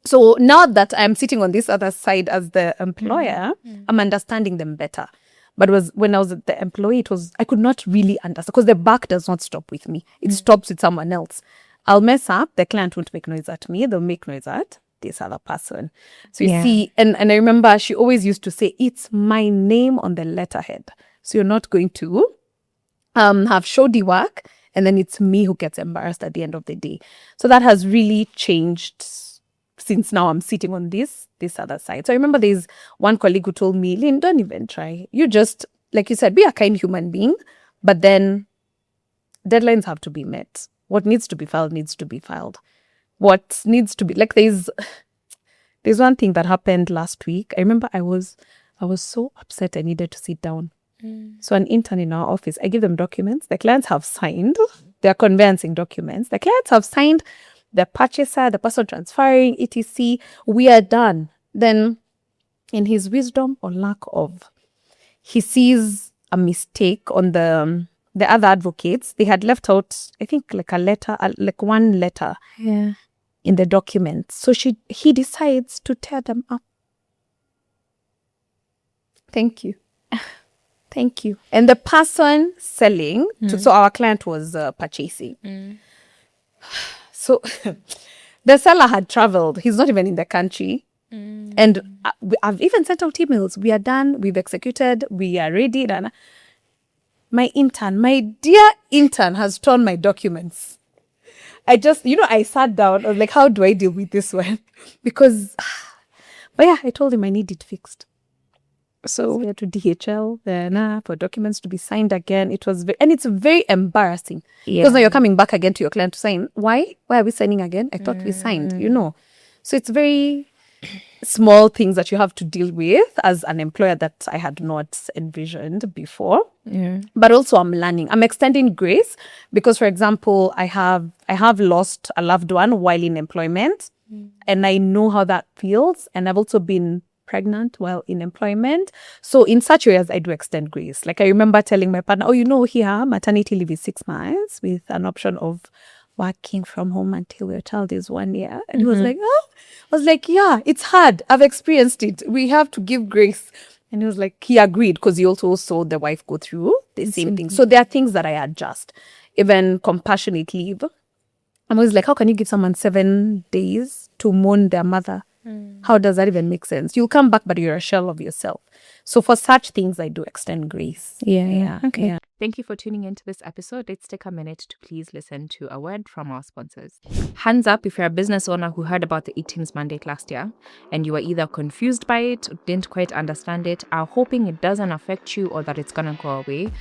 So now that I'm sitting on this other side as the employer, I'm understanding them better. But when I was the employee, I could not really understand because the buck does not stop with me. It stops with someone else. I'll mess up. The client won't make noise at me. They'll make noise at this other person. So you see, and I remember she always used to say, it's my name on the letterhead. So you're not going to have shoddy work. And then it's me who gets embarrassed at the end of the day. So that has really changed since now I'm sitting on this other side. So I remember there's one colleague who told me, Lynn, don't even try. You just, like you said, be a kind human being, but then deadlines have to be met. What needs to be filed needs to be filed. What needs to be, like there's one thing that happened last week. I remember I was so upset I needed to sit down. So an intern in our office, I give them documents. The clients have signed. They're conveyancing documents. The clients have signed. The purchaser, the person transferring, etc. We are done. Then, in his wisdom or lack of, he sees a mistake on the other advocates. They had left out, I think, like a letter, like one letter in the document. So he decides to tear them up. Thank you. Thank you. And the person selling, so our client was purchasing. So the seller had traveled. He's not even in the country. And I've even sent out emails. We are done. We've executed. We are ready. My dear intern has torn my documents. I sat down. I was like, how do I deal with this one? Because, I told him I need it fixed. So we had to DHL then for documents to be signed again. It's very embarrassing because now you're coming back again to your client to sign. Why are we signing again? I thought we signed, So it's very small things that you have to deal with as an employer that I had not envisioned before. But also I'm learning. I'm extending grace because, for example, I have lost a loved one while in employment, and I know how that feels. And I've also been pregnant while in employment. So in such areas, I do extend grace. Like I remember telling my partner, here maternity leave is 6 months with an option of working from home until your child is 1 year. And he was like, oh, I was like, yeah, it's hard. I've experienced it. We have to give grace. And he was like, he agreed because he also saw the wife go through the same thing. So there are things that I adjust. Even compassionate leave. I'm always like, how can you give someone 7 days to mourn their mother? How does that even make sense? You'll come back, but you're a shell of yourself. So for such things, I do extend grace. Yeah. Okay. Yeah. Thank you for tuning into this episode. Let's take a minute to please listen to a word from our sponsors. Hands up if you're a business owner who heard about the 18's mandate last year and you were either confused by it or didn't quite understand it, are hoping it doesn't affect you or that it's going to go away.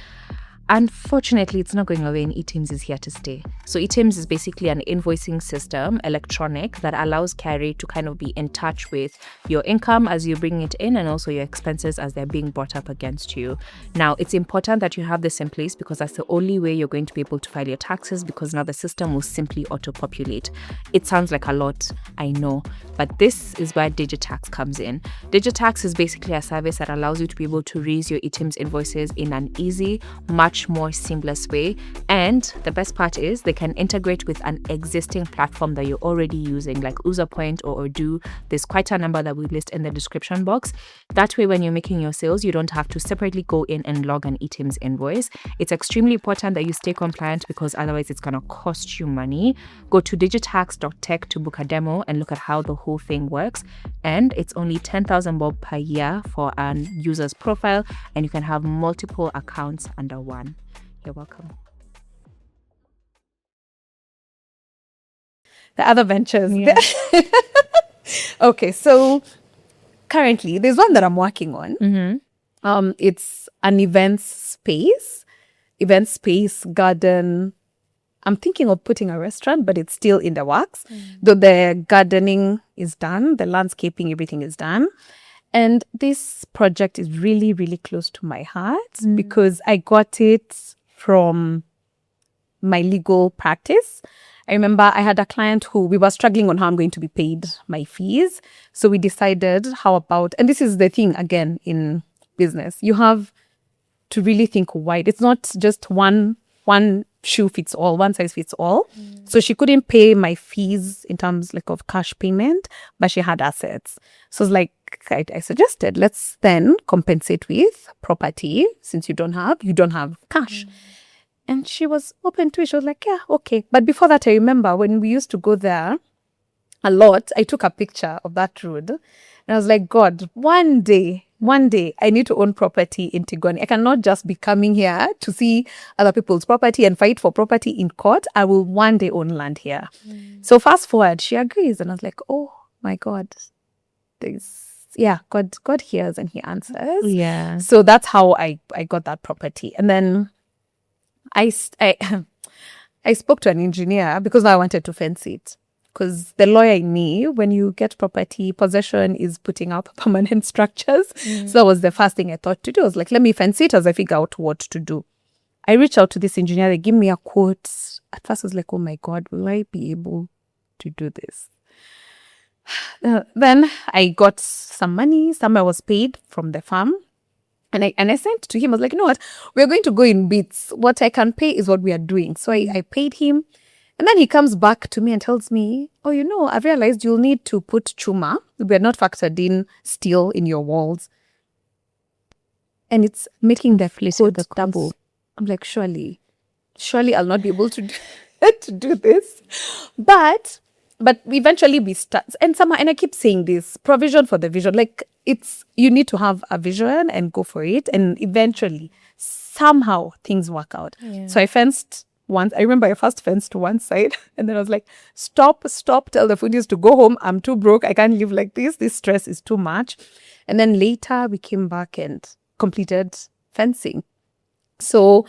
Unfortunately, it's not going away, and eTeams is here to stay. So eTeams is basically an invoicing system, electronic, that allows Carrie to kind of be in touch with your income as you bring it in, and also your expenses as they're being brought up against you. Now, it's important that you have this in place because that's the only way you're going to be able to file your taxes, because now the system will simply auto-populate. It sounds like a lot, I know, but this is where DigiTax comes in. DigiTax is basically a service that allows you to be able to raise your eTeams invoices in an easy, much more seamless way. And the best part is they can integrate with an existing platform that you're already using, like UserPoint or Odoo. There's quite a number that we list in the description box. That way, when you're making your sales, you don't have to separately go in and log an eTeams invoice. It's extremely important that you stay compliant, because otherwise it's going to cost you money. Go to digitax.tech to book a demo and look at how the whole thing works. And it's only 10,000 bob per year for an user's profile, and you can have multiple accounts under one. You're welcome. The other ventures. Yeah. Okay, so currently there's one that I'm working on. It's an event space garden. I'm thinking of putting a restaurant, but it's still in the works. Though the gardening is done, the landscaping, everything is done. And this project is really, really close to my heart because I got it from my legal practice. I remember I had a client who we were struggling on how I'm going to be paid my fees. So we decided and this is the thing again in business, you have to really think wide. It's not just one shoe fits all, one size fits all. So she couldn't pay my fees in terms like of cash payment, but she had assets. So it's like, I suggested, let's then compensate with property since you don't have cash. And she was open to it. She was like, yeah, okay. But before that, I remember when we used to go there a lot, I took a picture of that road. And I was like, God, one day, I need to own property in Tigoni. I cannot just be coming here to see other people's property and fight for property in court. I will one day own land here. So fast forward, she agrees. And I was like, oh my God, God hears and he answers. Yeah. So that's how I got that property. And then I spoke to an engineer because I wanted to fence it. Because the lawyer in me, when you get property, possession is putting up permanent structures. So that was the first thing I thought to do. I was like, let me fence it as I figure out what to do. I reached out to this engineer. They give me a quote. At first I was like, oh my God, will I be able to do this? Then I got some money. Some I was paid from the farm. And I sent to him. I was like, you know what? We're going to go in bits. What I can pay is what we are doing. So I paid him. And then he comes back to me and tells me, oh, I've realized you'll need to put chuma. We're not factored in steel in your walls. And it's making the quote double. I'm like, surely I'll not be able to do this. But eventually we start. And I keep saying this, provision for the vision. Like you need to have a vision and go for it. And eventually, somehow things work out. Yeah. So I fenced once. I remember I first fenced one side and then I was like, stop, tell the foodies to go home. I'm too broke. I can't live like this. This stress is too much. And then later we came back and completed fencing. So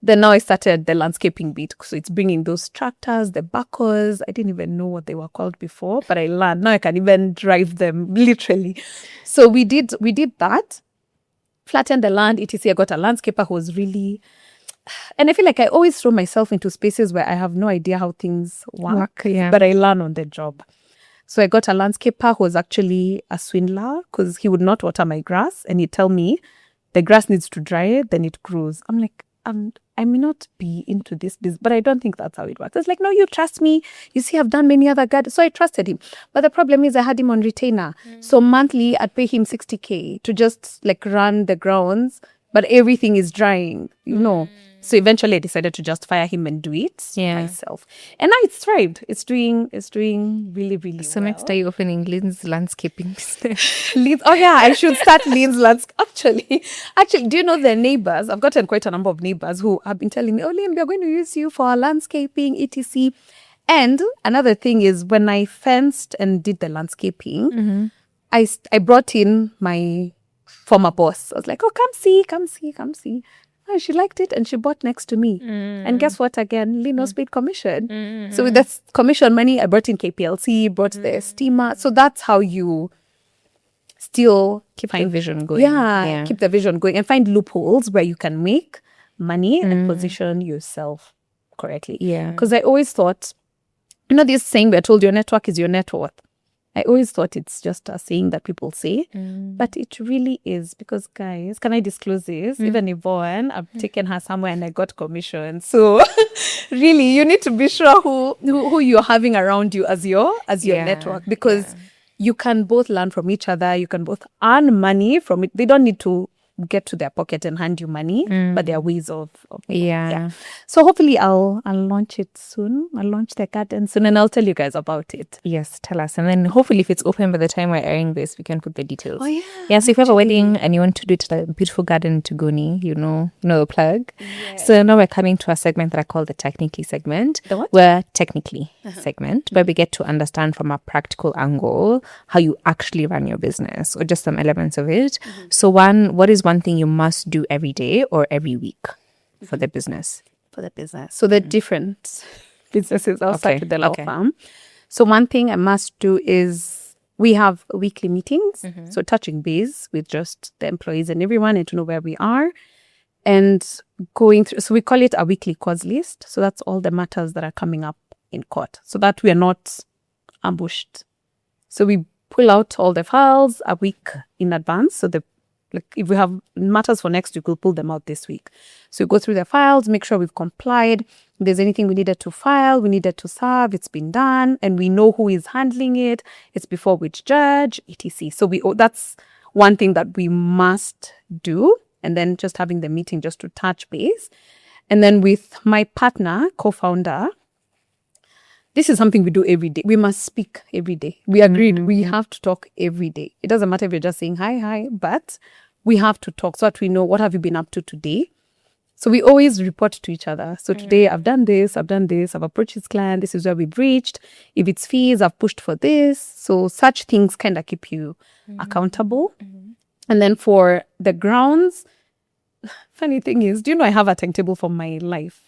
then now I started the landscaping bit. So it's bringing those tractors, the backhoes. I didn't even know what they were called before, but I learned. Now I can even drive them literally. So we did that, flattened the land, etc. I got a landscaper who was really... And I feel like I always throw myself into spaces where I have no idea how things work, but I learn on the job. So I got a landscaper who was actually a swindler because he would not water my grass and he'd tell me the grass needs to dry, then it grows. I'm like, I may not be into this business, but I don't think that's how it works. It's like, no, you trust me. You see, I've done many other gardens. So I trusted him. But the problem is I had him on retainer. So monthly, I'd pay him 60K to just like run the grounds, but everything is drying, So eventually I decided to just fire him and do it myself. And now it's thrived. It's doing really, really so well. Next are you opening Lynn's landscaping business? I should start Lynn's landscaping. Actually, do you know the neighbors? I've gotten quite a number of neighbors who have been telling me, Lynn, we are going to use you for our landscaping, etc. And another thing is when I fenced and did the landscaping, I brought in my former boss. I was like, oh, come see. she liked it and she bought next to me. And guess what? Again, Lynn was paid commission. So with that commission money, I brought in KPLC, brought the steamer. So that's how you still Keep the vision going. Yeah, keep the vision going and find loopholes where you can make money and position yourself correctly. Yeah. Because I always thought, this saying we're told your network is your net worth. I always thought it's just a saying that people say, but it really is, because guys, can I disclose this? Even Yvonne, I've taken her somewhere and I got commission. So really, you need to be sure who you're having around you as your network, because you can both learn from each other. You can both earn money from it. They don't need to get to their pocket and hand you money, but there are ways of So hopefully I'll launch it soon. I'll launch the garden soon and I'll tell you guys about it. Yes, tell us. And then hopefully if it's open by the time we're airing this, we can put the details. Oh yeah. Yeah, so if you have a wedding and you want to do it at a beautiful garden in Tugoni, you know the plug. Yes. So now we're coming to a segment that I call the technically segment. The what? We're technically segment, where we get to understand from a practical angle how you actually run your business, or just some elements of it. So what is one thing you must do every day or every week for the business? So the different businesses, I'll start with the law firm. So one thing I must do is we have weekly meetings. So touching base with just the employees and everyone and to know where we are. And going through, so we call it a weekly cause list. So that's all the matters that are coming up in court, so that we are not ambushed. So we pull out all the files a week in advance. So if we have matters for next week, we'll pull them out this week. So we go through the files, make sure we've complied. If there's anything we needed to file, we needed to serve, it's been done, and we know who is handling it. It's before which judge, etc. So that's one thing that we must do. And then just having the meeting just to touch base. And then with my partner, co-founder, this is something we do every day. We must speak every day. We agreed. We have to talk every day. It doesn't matter if you're just saying hi, but we have to talk so that we know what have you been up to today. So we always report to each other. So today I've done this, I've approached this client, this is where we've reached. If it's fees, I've pushed for this. So such things kind of keep you accountable. And then for the grounds, funny thing is, do you know I have a timetable for my life?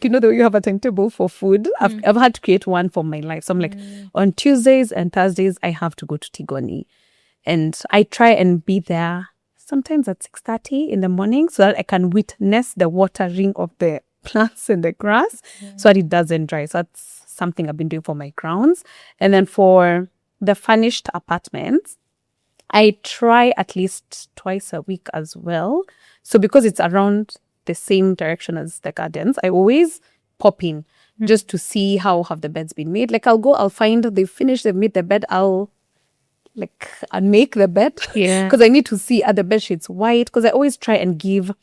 You know that you have a timetable for food. I've had to create one for my life. So I'm like, on Tuesdays and Thursdays, I have to go to Tigoni. And I try and be there sometimes at 6:30 in the morning so that I can witness the watering of the plants and the grass so that it doesn't dry. So that's something I've been doing for my grounds. And then for the furnished apartments, I try at least twice a week as well. So because it's around the same direction as the gardens, I always pop in just to see how have the beds been made. Like I'll find they've finished, they've made the bed, I'll make the bed. Because I need to see are the bed sheets white, because I always try and give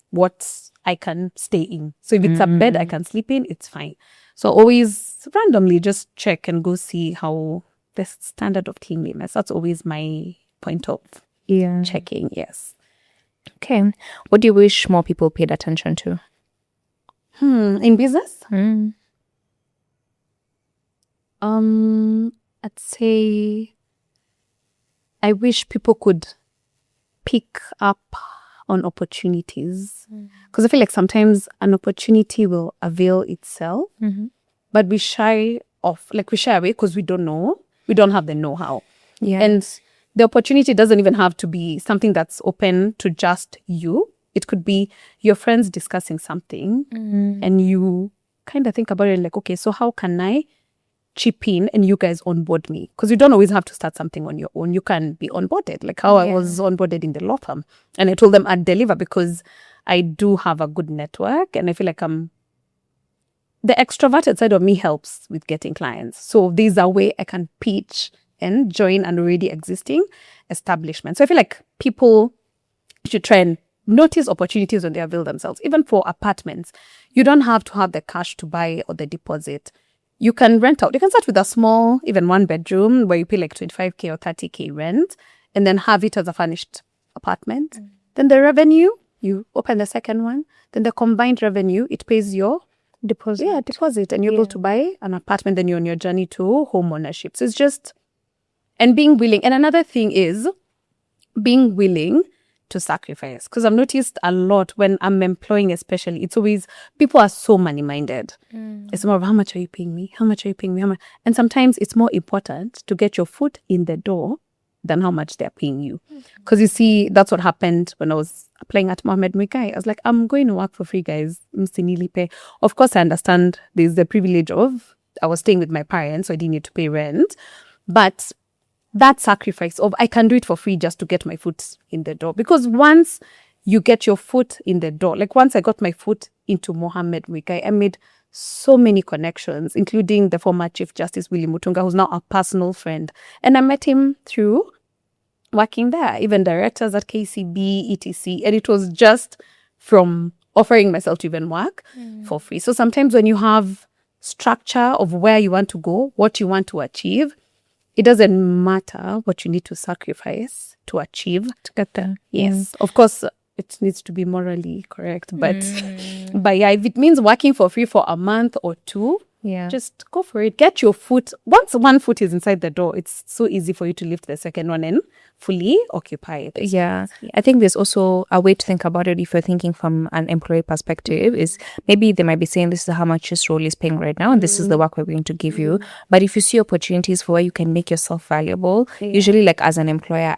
what I can stay in. So if it's a bed I can sleep in, it's fine. So always randomly just check and go see how the standard of cleanliness. That's always my point of checking. Yes. Okay. What do you wish more people paid attention to? In business? I'd say I wish people could pick up on opportunities, because I feel like sometimes an opportunity will avail itself, but we shy away because we don't know. We don't have the know-how. And the opportunity doesn't even have to be something that's open to just you. It could be your friends discussing something and you kind of think about it like, okay, so how can I chip in and you guys onboard me? Because you don't always have to start something on your own. You can be onboarded, like how I was onboarded in the law firm. And I told them I'd deliver because I do have a good network and I feel like the extroverted side of me helps with getting clients. So there's a way I can pitch and join an already existing establishment. So I feel like people should try and notice opportunities when they avail themselves. Even for apartments, you don't have to have the cash to buy or the deposit. You can rent out. You can start with a small, even 1 bedroom where you pay like 25K or 30K rent and then have it as a furnished apartment. Then the revenue, you open the second one. Then the combined revenue, it pays your deposit. Yeah, deposit. And you're able to buy an apartment. Then you're on your journey to home ownership. So it's just... And being willing. And another thing is being willing to sacrifice. Because I've noticed a lot when I'm employing, especially, it's always people are so money minded. It's more of how much are you paying me? How much are you paying me? How much? And sometimes it's more important to get your foot in the door than how much they're paying you. Because you see, that's what happened when I was applying at Mohammed Muigai. I was like, I'm going to work for free, guys. Msinili pay. Of course, I understand there's the privilege of I was staying with my parents, so I didn't need to pay rent. But that sacrifice of I can do it for free just to get my foot in the door. Because once you get your foot in the door, like once I got my foot into Mohammed Muigai, I made so many connections, including the former Chief Justice Willie Mutunga, who's now a personal friend. And I met him through working there, even directors at KCB, etc. And it was just from offering myself to even work for free. So sometimes when you have structure of where you want to go, what you want to achieve, it doesn't matter what you need to sacrifice to achieve. To get there. Yes. Of course, it needs to be morally correct. But yeah, if it means working for free for a month or two, just go for it. Get your foot. Once one foot is inside the door, it's so easy for you to lift the second one and fully occupy it. Yeah. I think there's also a way to think about it if you're thinking from an employee perspective is maybe they might be saying this is how much this role is paying right now and this is the work we're going to give you. But if you see opportunities for where you can make yourself valuable, usually like as an employer,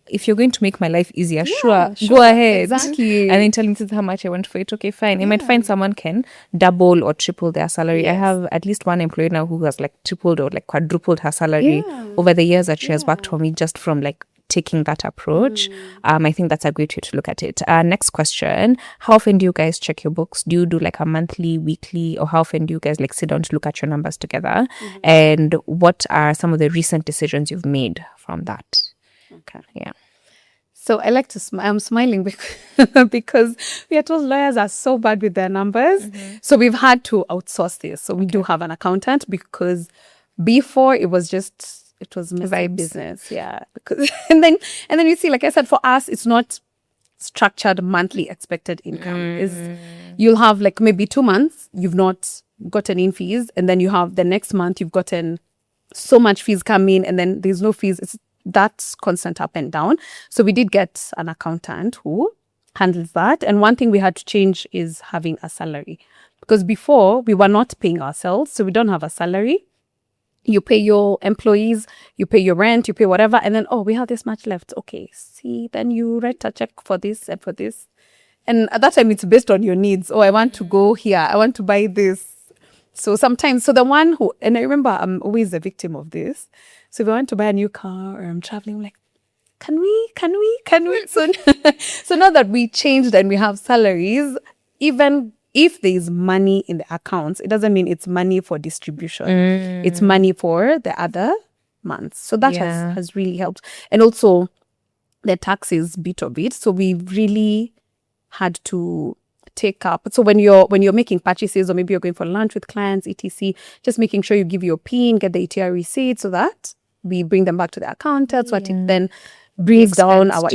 if you're going to make my life easier, sure, go ahead. Exactly. And then tell me this is how much I want for it. Okay, fine. You might find someone can double or triple their salary. I have at least one employee now who has like tripled or like quadrupled her salary over the years that she has worked for me just from like taking that approach. I think that's a great way to look at it. Next question. How often do you guys check your books? Do you do like a monthly, weekly, or how often do you guys like sit down to look at your numbers together? And what are some of the recent decisions you've made from that? Okay. Yeah. So I like to I'm smiling because we are told lawyers are so bad with their numbers. So we've had to outsource this. So we do have an accountant because before it was my business. Yeah. Because, and then you see, like I said, for us, it's not structured monthly expected income. You'll have like maybe 2 months, you've not gotten in fees. And then you have the next month, you've gotten so much fees come in and then there's no fees. That's constant up and down. So we did get an accountant who handles that. And one thing we had to change is having a salary. Because before, we were not paying ourselves. So we don't have a salary. You pay your employees, you pay your rent, you pay whatever. And then, we have this much left. Okay, see, then you write a check for this and for this. And at that time, it's based on your needs. I want to go here. I want to buy this. So sometimes, and I remember I'm always a victim of this. So if I want to buy a new car or I'm traveling, I'm like, can we? So now that we changed and we have salaries, even if there is money in the accounts, it doesn't mean it's money for distribution. It's money for the other months. So that has really helped. And also the taxes bit of it. So we really had to take up. So when you're making purchases or maybe you're going for lunch with clients, etc., just making sure you give your PIN, get the ETR receipt so that we bring them back to the accountant so that it then brings down our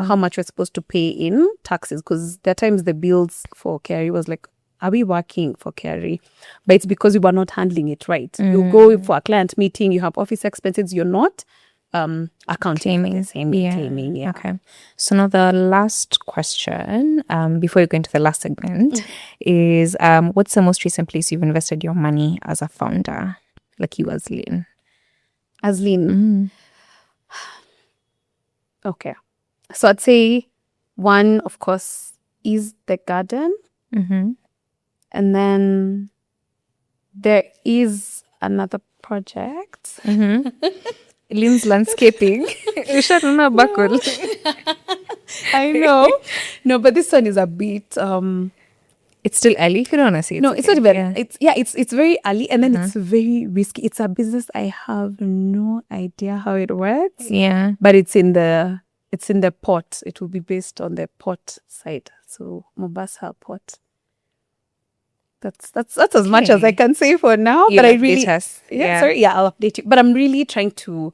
how much we're supposed to pay in taxes. Because there are times the bills for KRA was like, are we working for KRA? But it's because we were not handling it right. You go for a client meeting, you have office expenses, you're not accounting the same claiming. Yeah. Okay. So now the last question, before you go into the last segment, is what's the most recent place you've invested your money as a founder? Like you as Lynn. As Lynn. Okay. So I'd say one, of course, is the garden. And then there is another project. Lynn's landscaping. You should know buckle. I know. No, but this one is a bit it's still early. You don't want to say it's not even it's very early and then it's very risky. It's a business I have no idea how it works. Yeah. But it's in the port. It will be based on the port side. So Mombasa port. That's as much as I can say for now. You'll but I really I'll update you. But I'm really trying to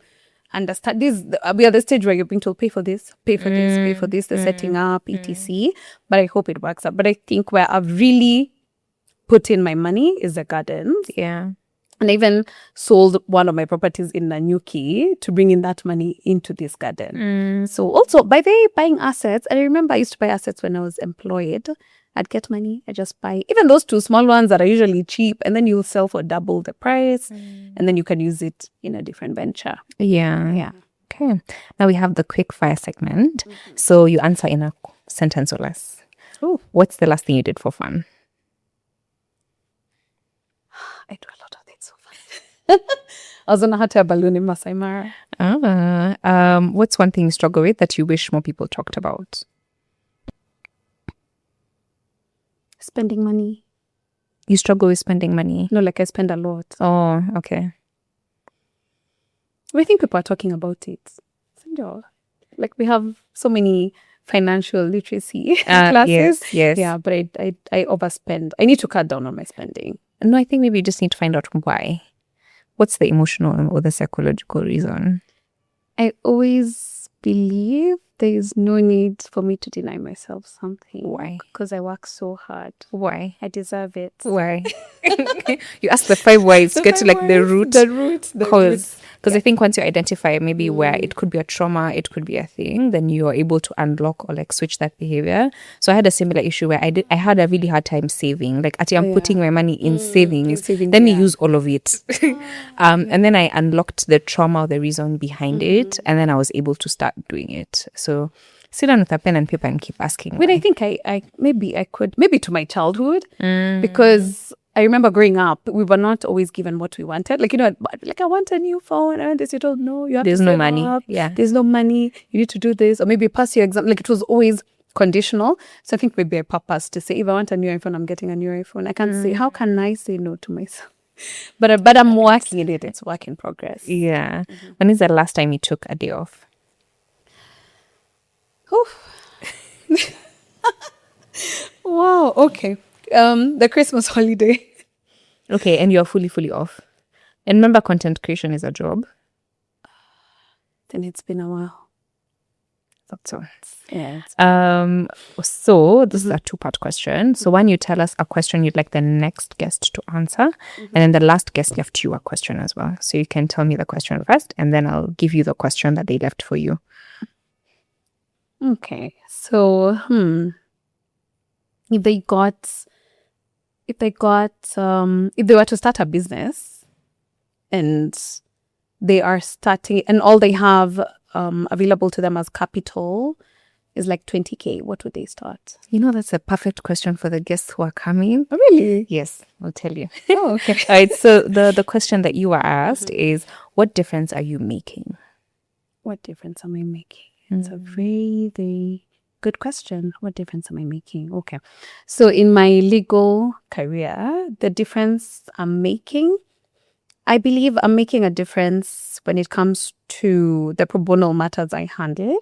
understand this. We are at the stage where you're being told pay for this, pay for this, the setting up, etc. But I hope it works out. But I think where I've really put in my money is the gardens. Yeah. And I even sold one of my properties in Nanyuki to bring in that money into this garden. So also, by the way, buying assets, I remember I used to buy assets when I was employed. I'd get money, I just buy even those 2 small ones that are usually cheap, and then you'll sell for double the price, and then you can use it in a different venture. Yeah. Okay. Now we have the quickfire segment. So you answer in a sentence or less. Oh, What's the last thing you did for fun? I do a lot of things so fun. I was on a hot air balloon in Masai Mara. What's one thing you struggle with that you wish more people talked about? Spending money. You struggle with spending money? No, like I spend a lot. Oh, okay. I think people are talking about it. Like we have so many financial literacy classes. Yes. Yeah, but I overspend. I need to cut down on my spending. No, I think maybe you just need to find out why. What's the emotional or the psychological reason? I always believe there is no need for me to deny myself something. Why? Because I work so hard. Why? I deserve it. Why? You ask the 5 whys to get to like the root. Because I think once you identify maybe where it could be a trauma, it could be a thing, then you are able to unlock or like switch that behavior. So I had a similar issue where I had a really hard time saving. Like actually I'm putting my money in savings, then you use all of it. And then I unlocked the trauma or the reason behind it, and then I was able to start doing it. So sit down with a pen and paper and keep asking. When I think I could to my childhood, because I remember growing up, we were not always given what we wanted. Like, like I want a new phone. I want this. You don't know. You have There's to no save money. up. Yeah. There's no money. You need to do this. Or maybe pass your exam. Like it was always conditional. So I think maybe I purpose to say, if I want a new iPhone, I'm getting a new iPhone. I can't say, how can I say no to myself? But I'm working in it. It's work in progress. Yeah. When is the last time you took a day off? Wow. Okay. The Christmas holiday. Okay, and you're fully off. And remember, content creation is a job. Then it's been a while. Thought so. Yeah. So this is a 2-part question. So one, you tell us a question you'd like the next guest to answer, and then the last guest left you a question as well. So you can tell me the question first, and then I'll give you the question that they left for you. Okay. So, if they were to start a business and they are starting and all they have available to them as capital is like 20K, what would they start? That's a perfect question for the guests who are coming. Oh, really? Yes, I'll tell you. Oh, okay. All right, so the question that you were asked is, what difference are you making? What difference am I making? It's a very, very good question. What difference am I making? Okay. So in my legal career, the difference I'm making, I believe I'm making a difference when it comes to the pro bono matters I handle.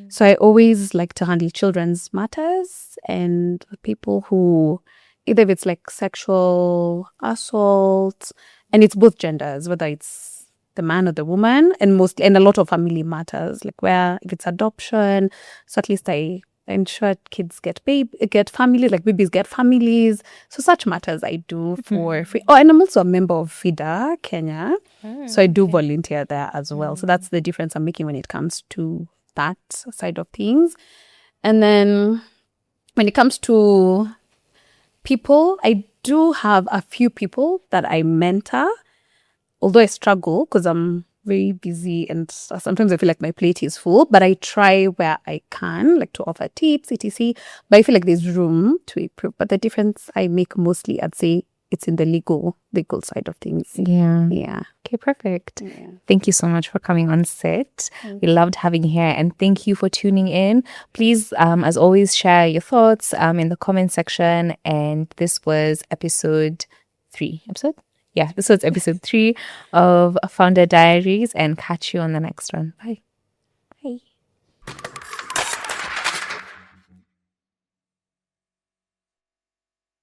So I always like to handle children's matters and people who, either if it's like sexual assault, and it's both genders, whether it's the man or the woman, and a lot of family matters, like where if it's adoption, so at least I ensure kids get families, like babies get families. So such matters I do for free. Oh, and I'm also a member of FIDA Kenya, so I do volunteer there as well. So that's the difference I'm making when it comes to that side of things. And then when it comes to people, I do have a few people that I mentor, although I struggle because I'm very busy and sometimes I feel like my plate is full, but I try where I can, like to offer tips, etc. But I feel like there's room to improve. But the difference I make mostly, I'd say it's in the legal side of things. Yeah. Okay, perfect. Yeah. Thank you so much for coming on set. We loved having you here, and thank you for tuning in. Please, as always, share your thoughts in the comment section. And this was episode 3. Yeah, this was episode 3 of Founder Diaries, and catch you on the next one. Bye.